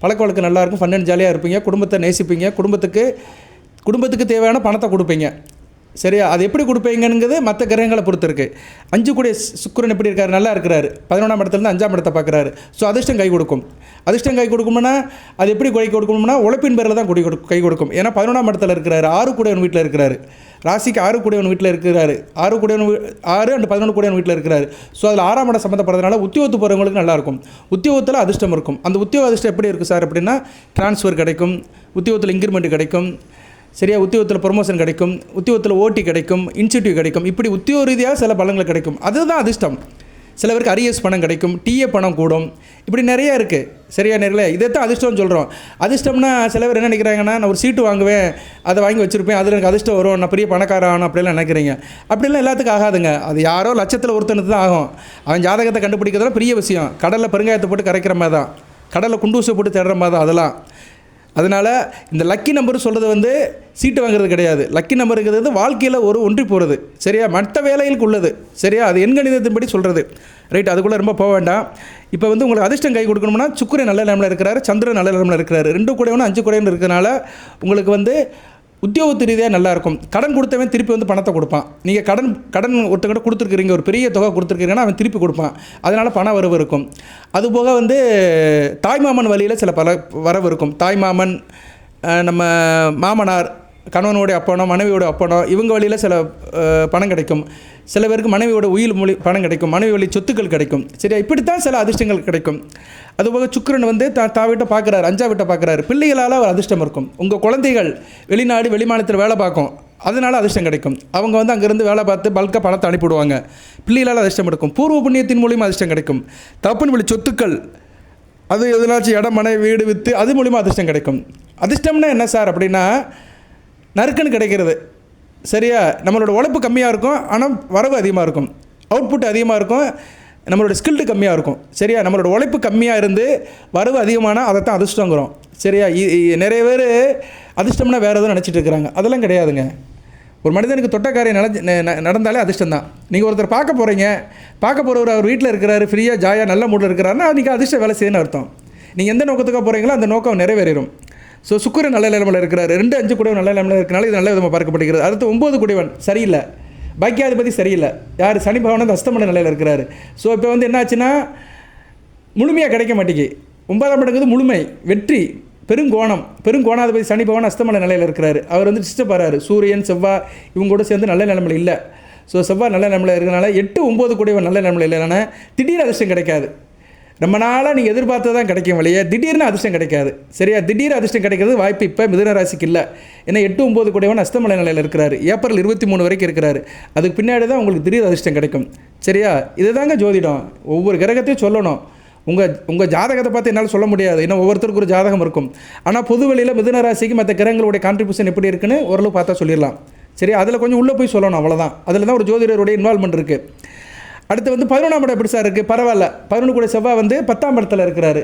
Speaker 1: பழக்க வழக்கம் நல்லாயிருக்கும், ஃபன் அண்ட் ஜாலியாக இருப்பீங்க, குடும்பத்தை நேசிப்பீங்க, குடும்பத்துக்கு தேவையான பணத்தை கொடுப்பீங்க. சரியா? அது எப்படி கொடுப்பீங்கிறது மற்ற கிரகங்களை பொறுத்து இருக்குது. 5 கூடிய சுக்கிரன் எப்படி இருக்கார்? நல்லா இருக்கிறாரு. 11ஆம் இடத்துலேருந்து 5ஆம் இடத்தை பார்க்குறாரு. ஸோ அதிர்ஷ்டம் கை கொடுக்கும். அதிர்ஷ்டம் கை கொடுக்கும்னா அது எப்படி கை கொடுக்கணும்னா உழைப்பின் பேரில் தான் கை கொடுக்கும். ஏன்னா 11ஆம் இடத்துல இருக்கிறாரு, 6 கூடியவன் வீட்டில் இருக்கிறாரு. ராசிக்கு 6 கூடியவன் வீட்டில் இருக்கிறாரு. 6 கூடியவன் 6 அண்ட் 11 கூடியவன் வீட்டில் இருக்கிறாரு. ஸோ அதில் 6ஆம் இடம் சம்மந்தப்படுறதுனால உத்தியோகத்து போகிறவங்களுக்கு நல்லாயிருக்கும். உத்தியோகத்தில் அதிர்ஷ்டம் இருக்கும். அந்த உத்தியோக அதிர்ஷ்டம் எப்படி இருக்குது சார் அப்படின்னா, ட்ரான்ஸ்ஃபர் கிடைக்கும், உத்தியோகத்தில் இன்க்ரிமெண்ட் கிடைக்கும், சரியா? உத்தியோகத்தில் ப்ரொமோஷன் கிடைக்கும், உத்தியோகத்தில் ஓட்டி கிடைக்கும், இன்சென்டிவ் கிடைக்கும். இப்படி உத்தியோக ரீதியாக சில பலன்கள் கிடைக்கும். அதுதான் அதிர்ஷ்டம். சில பேருக்கு அரியஸ் பணம் கிடைக்கும், டிஏ பணம் கூடும், இப்படி நிறையா இருக்குது. சரியா? நேரில் இதை தான் அதிர்ஷ்டம்னு சொல்கிறோம். அதிர்ஷ்டம்னா சில பேர் என்ன நினைக்கிறாங்கன்னா, நான் ஒரு சீட்டு வாங்குவேன், அதை வாங்கி வச்சுருப்பேன், அதில் எனக்கு அதிர்ஷ்டம் வரும், நான் பெரிய பணக்காரன் ஆகணும் அப்படிலாம் நினைக்கிறீங்க. அப்படிலாம் எல்லாத்துக்கும் ஆகாதுங்க. அது யாரோ லட்சத்தில் ஒருத்தனுக்கு தான் ஆகும். அவன் ஜாதகத்தை கண்டுபிடிக்கிறதுலாம் பெரிய விஷயம். கடலில் பெருங்காயத்தை போட்டு கரைக்கிற மாதிரி தான், கடலில் குண்டூசை போட்டு தேடுற மாதிரி தான் அதெல்லாம். அதனால் இந்த லக்கி நம்பர் சொல்கிறது வந்து சீட்டு வாங்குறது கிடையாது. லக்கி நம்பருங்கிறது வாழ்க்கையில் ஒரு ஒன்றி போகிறது. சரியா? மற்ற வேலைகளுக்கு உள்ளது. சரியா? அது எண்கணிதத்தின்படி சொல்கிறது. ரைட், அதுக்குள்ளே ரொம்ப போக வேண்டாம். இப்போ வந்து உங்களுக்கு அதிர்ஷ்டம் கை கொடுக்கணும்னா சுக்கிரன் நல்ல நிலமில் இருக்கிறாரு, சந்திரன் நல்ல நிலமில் இருக்கிறாரு. 2 கூடையவனும் 5 கூடையவன் இருக்கிறனால உங்களுக்கு வந்து உத்தியோகத்து ரீதியாக நல்லாயிருக்கும். கடன் கொடுத்தவன் திருப்பி வந்து பணத்தை கொடுப்பான். நீங்கள் கடன் ஒருத்தக்கிட்ட கொடுத்துருக்குறீங்க, ஒரு பெரிய தொகை கொடுத்துருக்கீங்கன்னா அவன் திருப்பி கொடுப்பான். அதனால் பண வரவு இருக்கும். அதுபோக வந்து தாய்மாமன் வழியில் சில வரவு இருக்கும். தாய்மாமன், நம்ம மாமனார், கணவனுடைய அப்பனம், மனைவியோட அப்பனம், இவங்க வழியில் சில பணம் கிடைக்கும். சில பேருக்கு மனைவியோட உயிர் மொழி பணம் கிடைக்கும், மனைவி வழி சொத்துக்கள் கிடைக்கும். சரியா? இப்படித்தான் சில அதிர்ஷ்டங்கள் கிடைக்கும். அதுபோக சுக்கிரன் வந்து வீட்டை பார்க்குறாரு, 5ஆம் வீட்டை பார்க்குறாரு. பிள்ளைகளால் ஒரு அதிர்ஷ்டம் இருக்கும். உங்கள் குழந்தைகள் வெளிநாடு வெளிமாநிலத்தில் வேலை பார்க்கும், அதனால் அதிர்ஷ்டம் கிடைக்கும். அவங்க வந்து அங்கேருந்து வேலை பார்த்து பல்காக பணத்தை அனுப்பிவிடுவாங்க. பிள்ளைகளால் அதிர்ஷ்டம் எடுக்கும். பூர்வ புண்ணியத்தின் மூலியமாக அதிர்ஷ்டம் கிடைக்கும். தப்புன்னு வழி சொத்துக்கள், அது எதனாச்சும் இடம் மனை வீடு விற்று அது மூலிமா அதிர்ஷ்டம் கிடைக்கும். அதிர்ஷ்டம்னா என்ன சார் அப்படின்னா, நறுக்குன்னு கிடைக்கிறது. சரியா? நம்மளோட உழைப்பு கம்மியாக இருக்கும், ஆனால் வரவு அதிகமாக இருக்கும். அவுட்புட் அதிகமாக இருக்கும், நம்மளோட ஸ்கில்டு கம்மியாக இருக்கும். சரியா? நம்மளோட உழைப்பு கம்மியாக இருந்து வரவு அதிகமானால் அதை தான் அதிர்ஷ்டங்கிறோம். சரியா? நிறைய பேர் அதிர்ஷ்டம்னா வேறு எதுவும் நினச்சிட்டு இருக்கிறாங்க. அதெல்லாம் கிடையாதுங்க. ஒரு மனிதனுக்கு தொட்ட காரியம் நடந்தாலே அதிர்ஷ்டம் தான். நீங்கள் ஒருத்தர் பார்க்க போகிறீங்க, பார்க்க போகிறவர் அவர் வீட்டில் இருக்கிறாரு, ஃப்ரீயாக ஜாயாக நல்ல மூடில் இருக்கிறாருன்னா நீங்கள் அதிர்ஷ்டம் வேலை செய்யணும்னு அர்த்தம். நீங்கள் எந்த நோக்கத்துக்காக போகிறீங்களோ அந்த நோக்கம் நிறைவேறும். ஸோ சுக்கிரன் நல்ல நிலைமையில் இருக்கிறாரு. 2, 5 கூடியவன் நல்ல நிலைமையில் இருக்கிறனால இது நல்ல விதமாக பார்க்கப்படுகிறது. அடுத்து 9 கூடியவன் சரியில்லை, பாக்கியாதிபதி சரியில்லை. யார்? சனி பகவான் வந்து அஸ்தமன நிலையில் இருக்கிறாரு. ஸோ இப்போ வந்து என்ன ஆச்சுன்னா முழுமையாக கிடைக்க மாட்டேங்கி. 9ஆம் இடங்கிறது முழுமை, வெற்றி, பெருங்கோணாதிபதி சனி பகவான் அஸ்தமன நிலையில் இருக்கிறாரு. அவர் வந்து டிஸ்டர்ப் ஆகிறாரு. சூரியன் செவ்வாய் இவங்க கூட சேர்ந்து நல்ல நிலைமையில் இல்லை. ஸோ செவ்வாய் நல்ல நிலைமையில் இருக்கிறனால 8, 9 கூடியவன் நல்ல நிலைமையில் இல்லைன்னா திடீர் அதிர்ஷ்டம் கிடைக்காது. ரொம்ப நாளாக நீங்கள் எதிர்பார்த்து தான் கிடைக்கும் வழியே, திடீர்னு அதிர்ஷ்டம் கிடைக்காது. சரியா? திடீர் அதிர்ஷ்டம் கிடைக்கிறது வாய்ப்பு இப்போ மிதுன ராசிக்கு இல்லை. ஏன்னா 8, 9 கூடியவன் அஸ்தமன நிலையில் இருக்கிறாரு. ஏப்ரல் 23 வரைக்கும் இருக்கிறாரு. அதுக்கு பின்னாடி தான் உங்களுக்கு திடீர் அதிர்ஷ்டம் கிடைக்கும். சரியா? இதுதாங்க ஜோதிடம். ஒவ்வொரு கிரகத்தையும் சொல்லணும். உங்கள் ஜாதகத்தை பார்த்து என்னால் சொல்ல முடியாது, ஏன்னா ஒவ்வொருத்தருக்கு ஒரு ஜாதகம் இருக்கும். ஆனால் பொது வழியில் மிதுன ராசிக்கு மற்ற கிரகங்களுடைய கான்ட்ரிபியூஷன் எப்படி இருக்குன்னு ஓரளவு பார்த்தா சொல்லிடலாம். சரி, அதில் கொஞ்சம் உள்ளே போய் சொல்லணும், அவ்வளோதான். அதில் தான் ஒரு ஜோதிடருடைய இன்வால்மெண்ட் இருக்குது. அடுத்து வந்து 11ஆம் இடம் எப்படி சார் இருக்குது? பரவாயில்ல. 11 கூட செவ்வாய் வந்து 10ஆம் இடத்துல இருக்கிறாரு.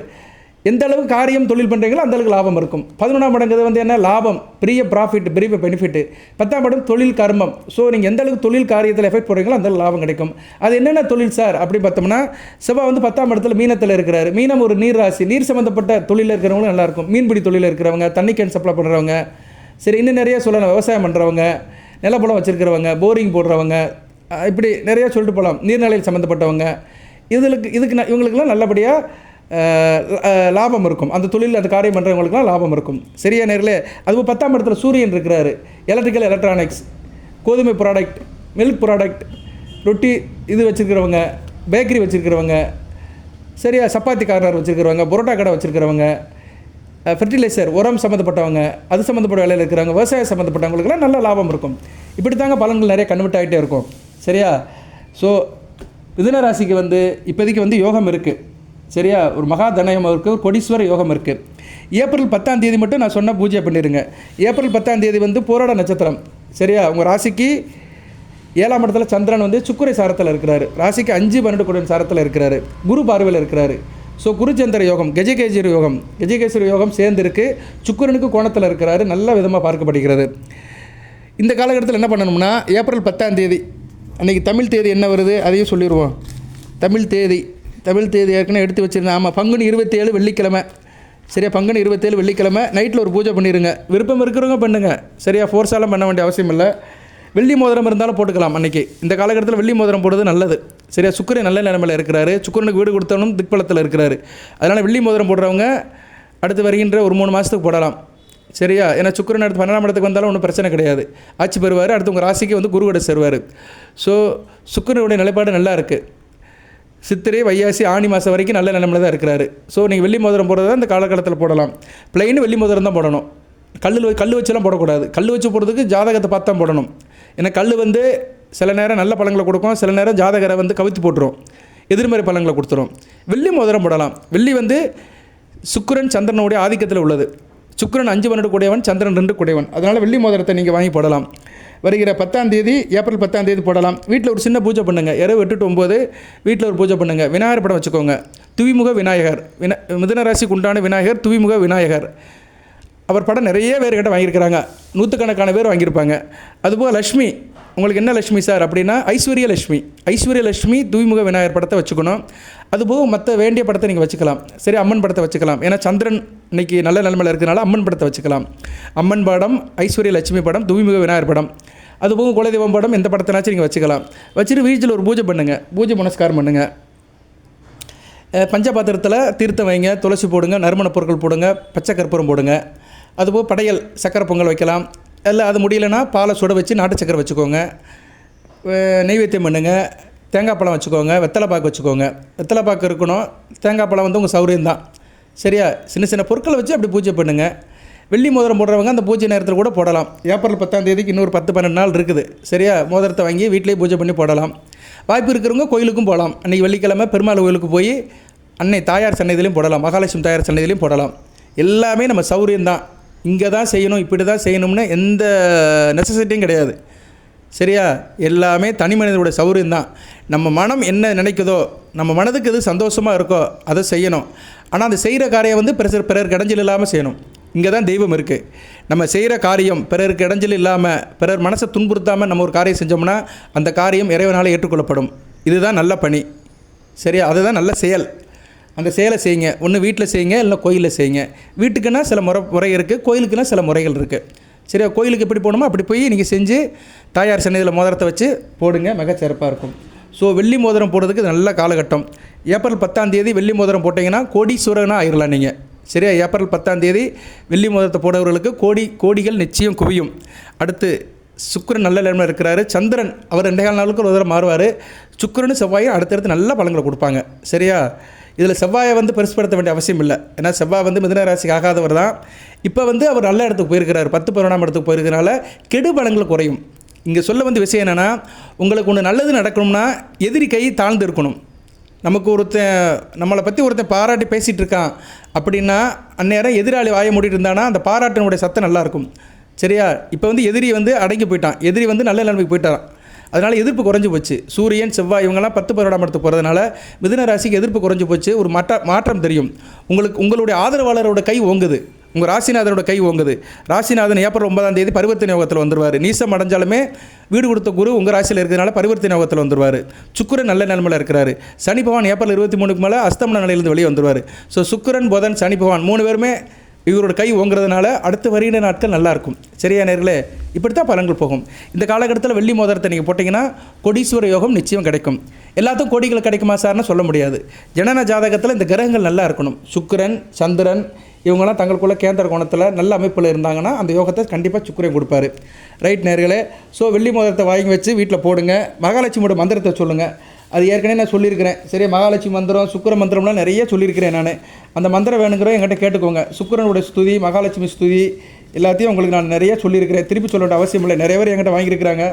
Speaker 1: எந்த அளவுக்கு காரியம் தொழில் பண்ணுறீங்களோ அந்த அளவுக்கு லாபம் இருக்கும். 11ஆம் இடங்கிறது வந்து என்ன? லாபம், பெரிய ப்ராஃபிட், பெரிய பெனிஃபிட்டு. 10ஆம் இடம் தொழில் கர்மம். ஸோ நீங்கள் எந்த அளவுக்கு தொழில் காரியத்தில் எஃபெக்ட் போடுறீங்களோ அந்த லாபம் கிடைக்கும். அது என்னென்ன தொழில் சார் அப்படின்னு பார்த்தோம்னா, செவ்வாய் வந்து 10ஆம் இடத்துல மீனத்தில் இருக்கிறாரு. மீனம் ஒரு நீர் ராசி. நீர் சம்மந்தப்பட்ட தொழிலில் இருக்கிறவங்களும் நல்லாயிருக்கும். மீன்பிடி தொழிலில் இருக்கிறவங்க, தண்ணி கேன் சப்ளை பண்ணுறவங்க, சரி இன்னும் நிறைய சொல்லலாம். விவசாயம் பண்ணுறவங்க, நிலப்படம் வச்சுருக்கிறவங்க, போரிங் போடுறவங்க, இப்படி நிறையா சொல்லிட்டு போகலாம். நீர்நிலையில் சம்மந்தப்பட்டவங்க, இவங்களுக்கெல்லாம் நல்லபடியாக லாபம் இருக்கும். அந்த தொழில் அந்த காரியம் பண்ணுறவங்களுக்குலாம் லாபம் இருக்கும். சரியா நேரில்? அதுவும் 10ஆம் இடத்துல சூரியன் இருக்கிறாரு. எலக்ட்ரிக்கல், எலக்ட்ரானிக்ஸ், கோதுமை ப்ராடக்ட், மில்க் ப்ராடக்ட், ரொட்டி இது வச்சுருக்கிறவங்க, பேக்கரி வச்சுருக்கிறவங்க, சரியா, சப்பாத்தி கார்னர் வச்சுருக்கிறவங்க, பரோட்டா கடை வச்சுருக்கிறவங்க, ஃபெர்டிலைசர் உரம் சம்மந்தப்பட்டவங்க, அது சம்மந்தப்பட்ட வேலையில் இருக்கிறவங்க, விவசாயம் சம்மந்தப்பட்டவங்களுக்குலாம் நல்ல லாபம் இருக்கும். இப்படி தாங்க பலன்கள் நிறைய கன்வெர்ட் ஆகிட்டே இருக்கும். சரியா? ஸோ மிதுன ராசிக்கு வந்து இப்போதைக்கு வந்து யோகம் இருக்குது. சரியா? ஒரு மகா தனயம் இருக்குது, ஒரு கொடீஸ்வர யோகம் இருக்குது. ஏப்ரல் 10ஆம் தேதி மட்டும் நான் சொன்ன பூஜை பண்ணிடுங்க. ஏப்ரல் 10ஆம் தேதி வந்து போராட நட்சத்திரம். சரியா? உங்கள் ராசிக்கு 7ஆம் இடத்துல சந்திரன் வந்து சுக்கிர சாரத்தில் இருக்கிறாரு. ராசிக்கு 5, 12 கூடிய சாரத்தில் இருக்கிறாரு. குரு பார்வையில் இருக்கிறாரு. ஸோ குருச்சந்திர யோகம், கஜகேசரி யோகம் சேர்ந்துருக்கு. சுக்கிரனுக்கு கோணத்தில் இருக்கிறாரு. நல்ல விதமாக பார்க்கப்படுகிறது. இந்த காலகட்டத்தில் என்ன பண்ணணும்னா, ஏப்ரல் 10ஆம் தேதி அன்றைக்கி தமிழ் தேதி என்ன வருது அதையும் சொல்லிடுவோம். தமிழ் தேதி ஏற்கனவே எடுத்து வச்சுருந்தேன். ஆமாம், பங்குனி 27 வெள்ளிக்கிழமை. சரியா? பங்குனி 27 வெள்ளிக்கிழமை நைட்டில் ஒரு பூஜை பண்ணிடுங்க. விருப்பம் இருக்கிறவங்க பண்ணுங்கள். சரியா? ஃபோர்ஸாலாம் பண்ண வேண்டிய அவசியம் இல்லை. வெள்ளி மோதிரம் இருந்தாலும் போட்டுக்கலாம். அன்றைக்கி இந்த காலகட்டத்தில் வெள்ளி மோதிரம் போடுறது நல்லது. சரியா, சுக்கிரன் நல்ல நிலைமையில் இருக்கிறாரு. சுக்கிரனுக்கு வீடு கொடுத்தவனும் திக்பலத்தில் இருக்கிறாரு. அதனால் வெள்ளி மோதிரம் போடுறவங்க அடுத்து வருகின்ற ஒரு 3 மாதத்துக்கு போடலாம். சரியா, ஏன்னா சுக்கிரன் அடுத்து 12ஆம் இடத்துக்கு வந்தாலும் ஒன்றும் பிரச்சனை கிடையாது, ஆட்சி பெறுவார். அடுத்து உங்கள் ராசிக்கு வந்து குருவோட சேருவார். ஸோ சுக்கிரனுடைய நிலைப்பாடு நல்லா இருக்குது. சித்திரை வைகாசி ஆனி மாதம் வரைக்கும் நல்ல நிலைமையில் தான் இருக்கிறாரு. ஸோ நீங்கள் வெள்ளி மோதிரம் போடுறதா இந்த காலகட்டத்தில் போடலாம். பிளைன் வெள்ளி மோதிரம் தான் போடணும். கல் வச்செல்லாம் போடக்கூடாது. கல் வச்சு போடுறதுக்கு ஜாதகத்தை பார்த்து தான் போடணும். ஏன்னா கல் வந்து சில நேரம் நல்ல பழங்களை கொடுக்கும், சில நேரம் ஜாதகரை வந்து கவித்து போட்டுரும், எதிர்மறை பழங்களை கொடுத்துரும். வெள்ளி மோதிரம் போடலாம். வெள்ளி வந்து சுக்கிரன் சந்திரனுடைய ஆதிக்கத்தில் உள்ளது. சுக்கிரன் 5 12 கூடையவன், சந்திரன் 2 கூடையவன். அதனால் வெள்ளி மோதிரத்தை நீங்கள் வாங்கி போடலாம். வருகிற 10ஆம் தேதி, ஏப்ரல் 10ஆம் தேதி போடலாம். வீட்டில் ஒரு சின்ன பூஜை பண்ணுங்கள். இரவு 8 to 9 வீட்டில் ஒரு பூஜை பண்ணுங்கள். விநாயகர் படம் வச்சுக்கோங்க. துவிமுக விநாயகர், மிதுன ராசிக்கு உண்டான விநாயகர், துவிமுக விநாயகர். அவர் படம் நிறைய பேர்கிட்ட வாங்கியிருக்கிறாங்க, நூற்றுக்கணக்கான பேர் வாங்கியிருப்பாங்க. அதுபோல் லக்ஷ்மி, உங்களுக்கு என்ன லக்ஷ்மி சார் அப்படின்னா ஐஸ்வர்யலக்ஷ்மி துவிமுக விநாயகர் படத்தை வச்சுக்கணும். அதுபோக மற்ற வேண்டிய படத்தை நீங்கள் வச்சுக்கலாம். சரி, அம்மன் படத்தை வச்சுக்கலாம். ஏன்னா சந்திரன் இன்றைக்கி நல்ல நிலைமையில் இருக்கிறனால அம்மன் படத்தை வச்சுக்கலாம். அம்மன் படம், ஐஸ்வர்யலட்சுமி படம், துவிமுக விநாயகர் படம், அதுபோக குலதெய்வம் படம், எந்த படத்தினாச்சும் நீங்கள் வச்சுக்கலாம். வச்சுட்டு வீட்டில் ஒரு பூஜை பண்ணுங்கள். பூஜை புனஸ்காரம் பண்ணுங்கள். பஞ்சபாத்திரத்தில் தீர்த்தம் வைங்க, துளசி போடுங்க, நறுமண பொருட்கள் போடுங்க, பச்சை கற்பூரம் போடுங்க. அதுபோல் படையல் சக்கரை பொங்கல் வைக்கலாம். இல்லை அது முடியலைன்னா பாலை சுட வச்சு நாட்டு சக்கரை வச்சுக்கோங்க. நெய்வேத்தியம் பண்ணுங்கள். தேங்காய் பழம் வச்சுக்கோங்க. வெத்தலை பாக்கு வச்சுக்கோங்க. வெத்தலை பாக்கு இருக்கணும். தேங்காய் பழம் வந்து உங்கள் சௌரியம் தான். சரியா, சின்ன சின்ன பொருட்களை வச்சு அப்படி பூஜை பண்ணுங்கள். வெள்ளி மோதிரம் போடுறவங்க அந்த பூஜை நேரத்தில் கூட போடலாம். ஏப்ரல் 10ஆம் தேதிக்கு இன்னொரு 10-12 நாள் இருக்குது. சரியா, மோதிரத்தை வாங்கி வீட்டிலேயே பூஜை பண்ணி போடலாம். வாய்ப்பு இருக்கிறவங்க கோயிலுக்கும் போகலாம். அன்றைக்கி வெள்ளிக்கிழமை பெருமாள் கோயிலுக்கு போய் அன்னை தாயார் சன்னதிலையும் போடலாம், மகாலட்சுமி தாயார் சன்னதிலையும் போடலாம். எல்லாமே நம்ம சௌரியம்தான். இங்கே தான் செய்யணும், இப்படி தான் செய்யணும்னு எந்த நெசசிட்டியும் கிடையாது. சரியா, எல்லாமே தனி மனிதனுடைய சௌரியம்தான். நம்ம மனம் என்ன நினைக்குதோ, நம்ம மனதுக்கு எது சந்தோஷமாக இருக்கோ அதை செய்யணும். ஆனால் அந்த செய்கிற காரியம் வந்து பிறருக்கு இடைஞ்சல் இல்லாமல் செய்யணும். இங்கே தான் தெய்வம் இருக்குது. நம்ம செய்கிற காரியம் பிறருக்கு இடைஞ்சல் இல்லாமல், பிறர் மனசை துன்புறுத்தாமல் நம்ம ஒரு காரியம் செஞ்சோம்னா அந்த காரியம் இறைவனால் ஏற்றுக்கொள்ளப்படும். இதுதான் நல்ல பணி. சரியா, அதுதான் நல்ல செயல். அந்த செயலை செய்யுங்க. ஒன்று வீட்டில் செய்யுங்க, இல்லை கோயிலில் செய்யுங்க. வீட்டுக்குன்னா சில முறை இருக்குது, கோயிலுக்குன்னா சில முறைகள் இருக்குது. சரியா, கோயிலுக்கு எப்படி போகணுமோ அப்படி போய் நீங்கள் செஞ்சு தாயார் சன்னதியில் மோதிரத்தை வச்சு போடுங்க, மிகச்சிறப்பாக இருக்கும். ஸோ வெள்ளி மோதிரம் போடுறதுக்கு நல்ல காலகட்டம். ஏப்ரல் 10ஆம் தேதி வெள்ளி மோதிரம் போட்டிங்கன்னா கோடீஸ்வரனாக ஆயிடலாம் நீங்கள். சரியா, ஏப்ரல் 10ஆம் தேதி வெள்ளி மோதிரத்தை போடுறவர்களுக்கு கோடிகள் நிச்சயம் குவியும். அடுத்து சுக்கிரன் நல்ல நிலைமையில் இருக்கிறாரு. சந்திரன் அவர் 2.25 நாளுக்கு ஒரு தடவை மாறுவார். சுக்கிரனும் செவ்வாயும் அடுத்தடுத்து நல்ல பலன்களை கொடுப்பாங்க. சரியா, இதில் செவ்வாயை வந்து பெருசுப்படுத்த வேண்டிய அவசியம் இல்லை. ஏன்னா செவ்வாய் வந்து மிதுன ராசிக்கு ஆகாதவர் தான். இப்போ வந்து அவர் நல்ல இடத்துக்கு போயிருக்கிறார், 10-11ஆம் இடத்துக்கு போயிருக்கிறனால கெடு பலன்கள் குறையும். இங்கே சொல்ல வந்து விஷயம் என்னென்னா, உங்களுக்கு ஒன்று நல்லது நடக்கணும்னா எதிரி கை தாழ்ந்து இருக்கணும். நமக்கு நம்மளை பற்றி ஒருத்தன் பாராட்டி பேசிகிட்டு இருக்கான் அப்படின்னா அந்நேரம் எதிராளி வாய மூடிட்டு இருந்தானா அந்த பாராட்டினுடைய சத்தம் நல்லாயிருக்கும். சரியா, இப்போ வந்து எதிரி வந்து அடங்கி போயிட்டான், எதிரி வந்து நல்ல நிலைமைக்கு போயிட்டான். அதனால் எதிர்ப்பு குறைஞ்சி போச்சு. சூரியன் செவ்வாய் இவங்கெல்லாம் 10-12ஆம் இடத்துக்கு போகிறதுனால மிதுன ராசிக்கு எதிர்ப்பு குறைஞ்சி போச்சு. ஒரு மாற்றம் தெரியும். உங்களுடைய ஆதரவாளரோட கை ஓங்குது, உங்கள் ராசிநாதனோட கை ஓங்குது. ராசிநாதன் ஏப்ரல் 9ஆம் தேதி பரிவர்த்தனை யோகத்தில் வந்துடுவார். நீசம் அடைஞ்சாலுமே வீடு கொடுத்த குரு உங்கள் ராசியில் இருக்கிறதுனால பரிவர்த்தனை யோகத்தில் வந்துடுவார். சுக்கிரன் நல்ல நிலைமையில் இருக்கிறாரு. சனி பகவான் ஏப்ரல் 23க்கு மேலே அஸ்தமன நிலையிலிருந்து வெளியே வந்துடுவார். ஸோ சுக்கிரன், புதன், சனி பகவான் 3 பேருமே இவரோட கை ஓங்குறதுனால அடுத்து வருகிற நாட்கள் நல்லாயிருக்கும். சரியா நேர்களே, இப்படி தான் பலன்கள் போகும். இந்த காலகட்டத்தில் வெள்ளி மோதிரத்தை நீங்கள் போட்டிங்கன்னா கோடீஸ்வர யோகம் நிச்சயம் கிடைக்கும். எல்லாத்துக்கும் கோடிகள் கிடைக்குமா சார்னு சொல்ல முடியாது. ஜனன ஜாதகத்தில் இந்த கிரகங்கள் நல்லா இருக்கணும். சுக்கிரன், சந்திரன் இவங்கெல்லாம் தங்களுக்குள்ள கேந்திர கோணத்தில் நல்ல அமைப்பில் இருந்தாங்கன்னா அந்த யோகத்தை கண்டிப்பாக சுக்கிரன் கொடுப்பாரு. ரைட் நேர்களே, ஸோ வெள்ளி மோதிரத்தை வாங்கி வச்சு வீட்டில் போடுங்க. மகாலட்சுமியோட மந்திரத்தை சொல்லுங்கள். அது ஏற்கனவே நான் சொல்லியிருக்கிறேன். சரியா, மகாலட்சுமி மந்திரம், சுக்கிர மந்திரம்லாம் நிறைய சொல்லியிருக்கிறேன் நான். அந்த மந்திரம் வேணுங்கிறோம் என்கிட்ட கேட்டுக்கோங்க. சுக்கிரனுடைய ஸ்துதி, மகாலட்சுமி ஸ்துதி எல்லாத்தையும் உங்களுக்கு நான் நிறைய சொல்லியிருக்கிறேன். திருப்பி சொல்ல வேண்டிய அவசியம் இல்லை. நிறைய பேர் என்கிட்ட வாங்கியிருக்கிறாங்க.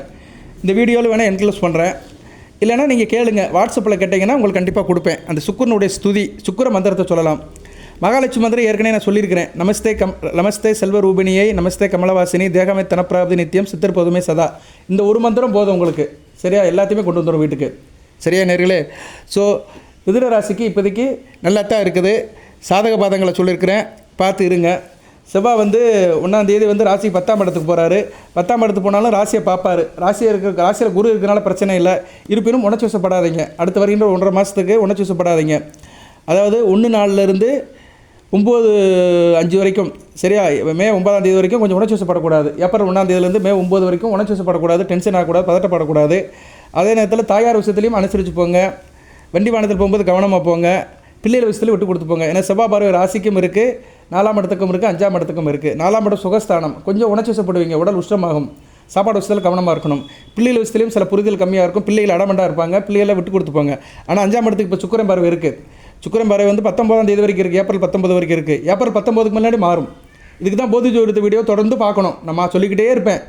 Speaker 1: இந்த வீடியோவில் வேணால் என்க்ளோஸ் பண்ணுறேன். இல்லைனா நீங்கள் கேளுங்க, வாட்ஸ்அப்பில் கேட்டிங்கன்னா உங்களுக்கு கண்டிப்பாக கொடுப்பேன். அந்த சுக்கிரனுடைய ஸ்துதி, சுக்கிர மந்திரத்தை சொல்லலாம். மகாலட்சுமி மந்திரம் ஏற்கனவே நான் சொல்லியிருக்கிறேன். நமஸ்தே செல்வ ரூபிணியை, நமஸ்தே கமலவாசினி, தேகமே தனப்பிராப்தி நித்தியம், சித்தர் பொதுமே சதா. இந்த ஒரு மந்திரம் போதும் உங்களுக்கு. சரியா, எல்லாத்தையுமே கொண்டு வந்துடும் வீட்டுக்கு. சரியா நேர்களே, ஸோ மிதுன ராசிக்கு இப்போதைக்கு நல்லா தான் இருக்குது. சாதக பாதங்களை சொல்லியிருக்கிறேன், பார்த்து இருங்க. செவ்வாய் வந்து 1ஆம் தேதி வந்து ராசி 10ஆம் இடத்துக்கு போகிறாரு. 10ஆம் இடத்துக்கு போனாலும் ராசியை பார்ப்பார். ராசியில் குரு இருக்கிறனால பிரச்சனை இல்லை. இருப்பினும் உணர்ச்சி வசப்படாதீங்க. அடுத்து வருகின்ற 1.5 மாதத்துக்கு உணர்ச்சி வசப்படாதீங்க. அதாவது 1 நாள்லேருந்து 9/5 வரைக்கும் சரியா, மே 9ஆம் தேதி வரைக்கும் கொஞ்சம் உணர்ச்சி வசப்படக்கூடாது. ஏப்ரல் 1ஆம் தேதியிலேருந்து மே 9 வரைக்கும் உணர்ச்சி வசப்படக்கூடாது, டென்ஷன் ஆகக்கூடாது, பதட்டப்படக்கூடாது. அதே நேரத்தில் தாயார் விஷயத்துலையும் அனுசரித்து போங்க. வண்டி வாகனத்தில் போகும்போது கவனமாக போங்க. பிள்ளைகள் விஷயத்தில் விட்டு கொடுத்து போங்க. ஏன்னா செவ்வாய் பார்வை ராசிக்கும் இருக்குது, 4ஆம் இடத்துக்கும் இருக்குது, 5ஆம் இடத்துக்கும் இருக்குது. 4ஆம் இடம் சுகஸ்தானம். கொஞ்சம் உணர்ச்சி வசப்படுவீங்க, உடல் உஷ்டமாகும். சாப்பாடு விஷயத்தில் கவனமாக இருக்கணும். பிள்ளைகள் விஷயத்துலையும் சில புரிதல் கம்மியாக இருக்கும். பிள்ளைகள் அடமண்டாக இருப்பாங்க, பிள்ளைகளை விட்டு கொடுத்துப்போங்க. ஆனால் 5ஆம் இடத்துக்கு இப்போ சுக்கிரன் பார்வை இருக்குது. சுக்கிரன் பார்வை வந்து 19ஆம் தேதி வரைக்கும் இருக்குது, ஏப்ரல் 19 வரைக்கும் இருக்குது. ஏப்ரல் 19க்கு முன்னாடி மாறும். இதுக்கு தான் போதி ஜோதிட வீடியோ தொடர்ந்து பார்க்கணும். நான் சொல்லிக்கிட்டே இருப்பேன்.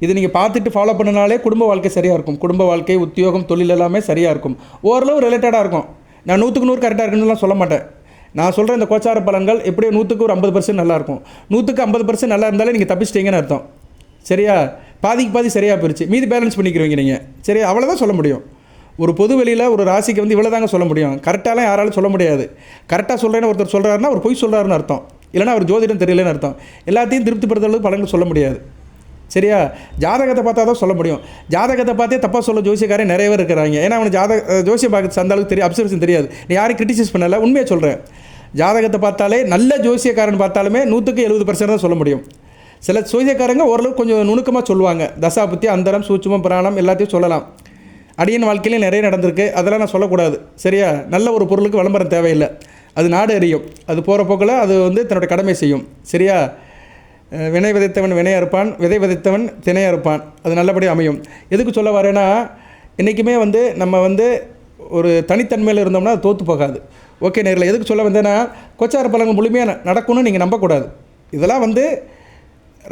Speaker 1: இது நீங்கள் பார்த்துட்டு ஃபாலோ பண்ணினாலே குடும்ப வாழ்க்கை சரியாக இருக்கும். குடும்ப வாழ்க்கை, உத்தியோகம், தொழில் எல்லாமே சரியாக இருக்கும். ஓரளவு ரிலேட்டடாக இருக்கும். நான் 100க்கு 100 கரெக்டாக இருக்குன்னு சொல்ல மாட்டேன். நான் சொல்கிற இந்த கோச்சார பலன்கள் எப்படியும் 100க்கு ஒரு 50% நல்லாயிருக்கும். 100க்கு 50% நல்லா இருந்தாலே நீங்கள் தப்பிச்சிட்டிங்கன்னு அர்த்தம். சரியா? பாதிக்கு பாதி சரியாக போயிடுச்சு, மீதி பேலன்ஸ் பண்ணிக்கிறவங்க நீங்கள். சரியா? அவ்வளோதான் சொல்ல முடியும். ஒரு பொது வெளியில் ஒரு ராசிக்கு வந்து இவ்வளோ தாங்க சொல்ல முடியும். கரெக்டாலாம் யாராலும் சொல்ல முடியாது. கரெக்டாக சொல்கிறேன்னு ஒருத்தர் சொல்கிறாருன்னா அவர் பொய் சொல்கிறாருன்னு அர்த்தம். இல்லைனா அவர் ஜோதிடம் தெரியலன்னு அர்த்தம். எல்லாத்தையும் திருப்திப்படுத்துறது பலன்கள் சொல்ல முடியாது. சரியா? ஜாதகத்தை பார்த்தா தான் சொல்ல முடியும். ஜாதகத்தை பார்த்தே தப்பாக சொல்ல ஜோசியக்காரன் நிறைய பேர் இருக்கிறாங்க. ஏன்னா அவனுக்கு ஜோசியம் பார்க்க அந்த அளவுக்கு தெரியும், அப்சர்வேஷன் தெரியாது. நீ யாரும் கிரிட்டிசைஸ் பண்ணலை, உண்மையை சொல்கிறேன். ஜாதகத்தை பார்த்தாலே நல்ல ஜோசியக்காரன் பார்த்தாலுமே 100க்கு 70% தான் சொல்ல முடியும். சில ஜோசியக்காரங்க ஓரளவு கொஞ்சம் நுணுக்கமாக சொல்லுவாங்க. தசாபுத்தி, அந்தரம், சூட்சுமம், பிராணம் எல்லாத்தையும் சொல்லலாம். அடியன் வாழ்க்கையிலையும் நிறைய நடந்திருக்கு, அதெல்லாம் நான் சொல்லக்கூடாது. சரியா? நல்ல ஒரு பொருளுக்கு விளம்பரம் தேவையில்லை, அது நாடு அறியும். அது போகிற போக்கில் அது வந்து தன்னுடைய கடமை செய்யும். சரியா? வினை விதைத்தவன் வினை அறுப்பான், விதை விதைத்தவன் தினை அறுப்பான். அது நல்லபடியாக அமையும். எதுக்கு சொல்ல வரேன்னா, இன்றைக்குமே வந்து நம்ம வந்து ஒரு தனித்தன்மையில் இருந்தோம்னா அது தோற்று போகாது. ஓகே நேரில் எதுக்கு சொல்ல வந்தேன்னா, கோச்சார பலன்கள் முழுமையாக நடக்கும்னு நீங்கள் நம்பக்கூடாது. இதெல்லாம் வந்து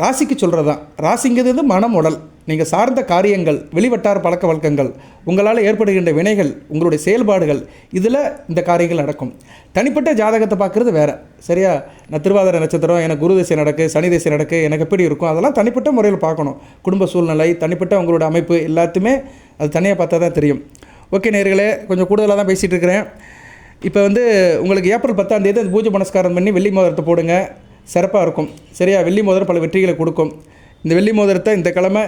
Speaker 1: ராசிக்கு சொல்கிறது தான். ராசிங்கிறது மனம், உடல். நீங்கள் சார்ந்த காரியங்கள், வெளிவட்டார பழக்க வழக்கங்கள், உங்களால் ஏற்படுகின்ற வினைகள், உங்களுடைய செயல்பாடுகள், இதில் இந்த காரியங்கள் நடக்கும். தனிப்பட்ட ஜாதகத்தை பார்க்குறது வேறு. சரியா? நான் திருவாதிரை நட்சத்திரம், எனக்கு குரு திசை நடக்கு, சனி திசை நடக்கு, எனக்கு எப்படி இருக்கும், அதெல்லாம் தனிப்பட்ட முறையில் பார்க்கணும். குடும்ப சூழ்நிலை, தனிப்பட்ட உங்களோட அமைப்பு எல்லாத்தையுமே அது தனியாக பார்த்தா தான் தெரியும். ஓகே நேயர்களே, கொஞ்சம் கூடுதலாக தான் பேசிகிட்டு இருக்கிறேன். இப்போ வந்து உங்களுக்கு ஏப்ரல் 10ஆம் தேதி அது பூஜை புனஸ்காரம் பண்ணி வெள்ளி மோதிரத்தை போடுங்க, சிறப்பாக இருக்கும். சரியா? வெள்ளி மோதிரம் பல வெற்றிகளை கொடுக்கும். இந்த வெள்ளி மோதிரத்தை இந்த கிழமை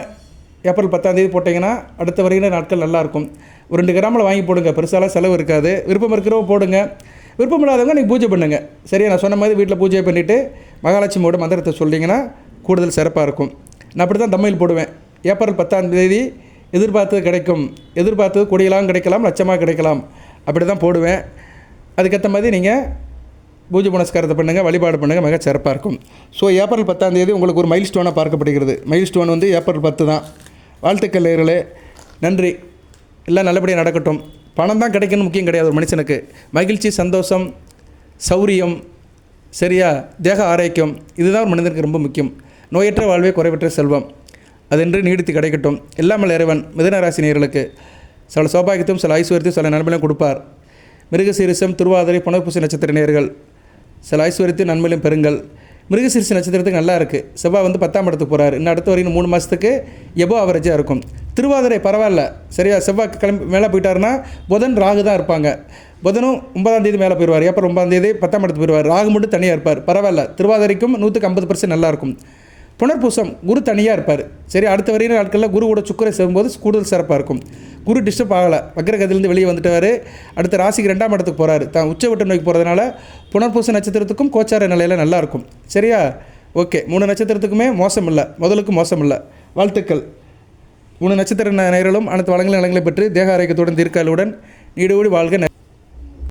Speaker 1: ஏப்ரல் 10ஆம் தேதி போட்டிங்கன்னா அடுத்த வருகிற நாட்கள் நல்லாயிருக்கும். ஒரு 2 கிராமில் வாங்கி போடுங்க, பெருசாலாம் செலவு இருக்காது. விருப்பம் இருக்கிறவங்க போடுங்க, விருப்பம் இல்லாதவங்க நீங்கள் பூஜை பண்ணுங்கள். சரியா? நான் சொன்ன மாதிரி வீட்டில் பூஜை பண்ணிவிட்டு மகாலட்சுமியோட மந்திரத்தை சொல்லிங்கன்னா கூடுதல் சிறப்பாக இருக்கும். நான் அப்படி தான் தம்மையில் போடுவேன். ஏப்ரல் 10ஆம் தேதி எதிர்பார்த்தது கிடைக்கும், எதிர்பார்த்தது கொடியெல்லாம் கிடைக்கலாம், லட்சமாக கிடைக்கலாம், அப்படி தான் போடுவேன். அதுக்கேற்ற மாதிரி நீங்கள் பூஜை புனஸ்காரத்தை பண்ணுங்கள், வழிபாடு பண்ணுங்கள், மிக சிறப்பாக இருக்கும். ஸோ ஏப்ரல் 10ஆம் தேதி உங்களுக்கு ஒரு மைல் ஸ்டோனாக பார்க்கப்படுகிறது. மைல் ஸ்டோன் வந்து ஏப்ரல் 10 தான். வாழ்த்துக்கள் நேயர்களே, நன்றி. எல்லாம் நல்லபடியாக நடக்கட்டும். பணம் தான் கிடைக்கணும் முக்கியம் கிடையாது ஒரு மனுஷனுக்கு. மகிழ்ச்சி, சந்தோஷம், சௌரியம், சரியா, தேக ஆரோக்கியம், இதுதான் ஒரு மனிதனுக்கு ரொம்ப முக்கியம். நோயற்ற வாழ்வே குறைவற்ற செல்வம், அதென்று நீடித்து கிடைக்கட்டும். எல்லாமல் இறைவன் மிதுனராசி நேயர்களுக்கு சில சௌபாகியத்தையும் சில ஐஸ்வர்யத்தையும் சில நன்மையும் கொடுப்பார். மிருகசீரிசம், திருவாதிரை, புனர்பூச நட்சத்திர நேயர்கள் சில ஐஸ்வர்யத்தையும் நன்மையிலும் பெறுங்கள். மிருகசீரிச நட்சத்திரத்துக்கு நல்லா இருக்குது. செவ்வாய் வந்து 10ஆம் இடத்துக்கு போகிறார். இன்னும் அடுத்த வரைக்கும் 3 மாதத்துக்கு எபோ அவரேஜாக இருக்கும். திருவாதிரை பரவாயில்ல. சரியா? செவ்வாய் கிளம்பி மேலே போயிட்டாருன்னா புதன் ராகு தான் இருப்பாங்க. புதனும் 9ஆம் தேதி மேலே போயிடுவார். ஏப்ரல் 9ஆம் தேதி 10ஆம் இடத்துக்கு போயிடுவார். ராகு மட்டும் தனியாக இருப்பார். பரவாயில்ல. திருவாதிரைக்கும் 100க்கு 50% நல்லாயிருக்கும். புனர்பூசம் குரு தனியாக இருப்பார். சரி, அடுத்த வரையின நாட்களில் குருவோட சுக்கரை சேரும்போது கூடுதல் சிறப்பாக இருக்கும். குரு டிஸ்டர்ப் ஆகலை, வக்ரகதிலேருந்து வெளியே வந்துட்டார். அடுத்த ராசிக்கு 2ஆம் இடத்துக்கு போகிறாரு. தான் உச்சவட்ட நோக்கி போகிறதுனால புனர்பூச நட்சத்திரத்துக்கும் கோச்சார நிலையில் நல்லாயிருக்கும். சரியா? ஓகே, 3 நட்சத்திரத்துக்குமே மோசம் இல்லை, முதலுக்கு மோசம் இல்லை. வாழ்த்துக்கள். 3 நட்சத்திர நேயர்களும் அனைத்து வளங்களும் நலங்களை பெற்று தேக ஆரோக்கியத்துடன் தீர்க்காலுடன் நீடோடி வாழ்க.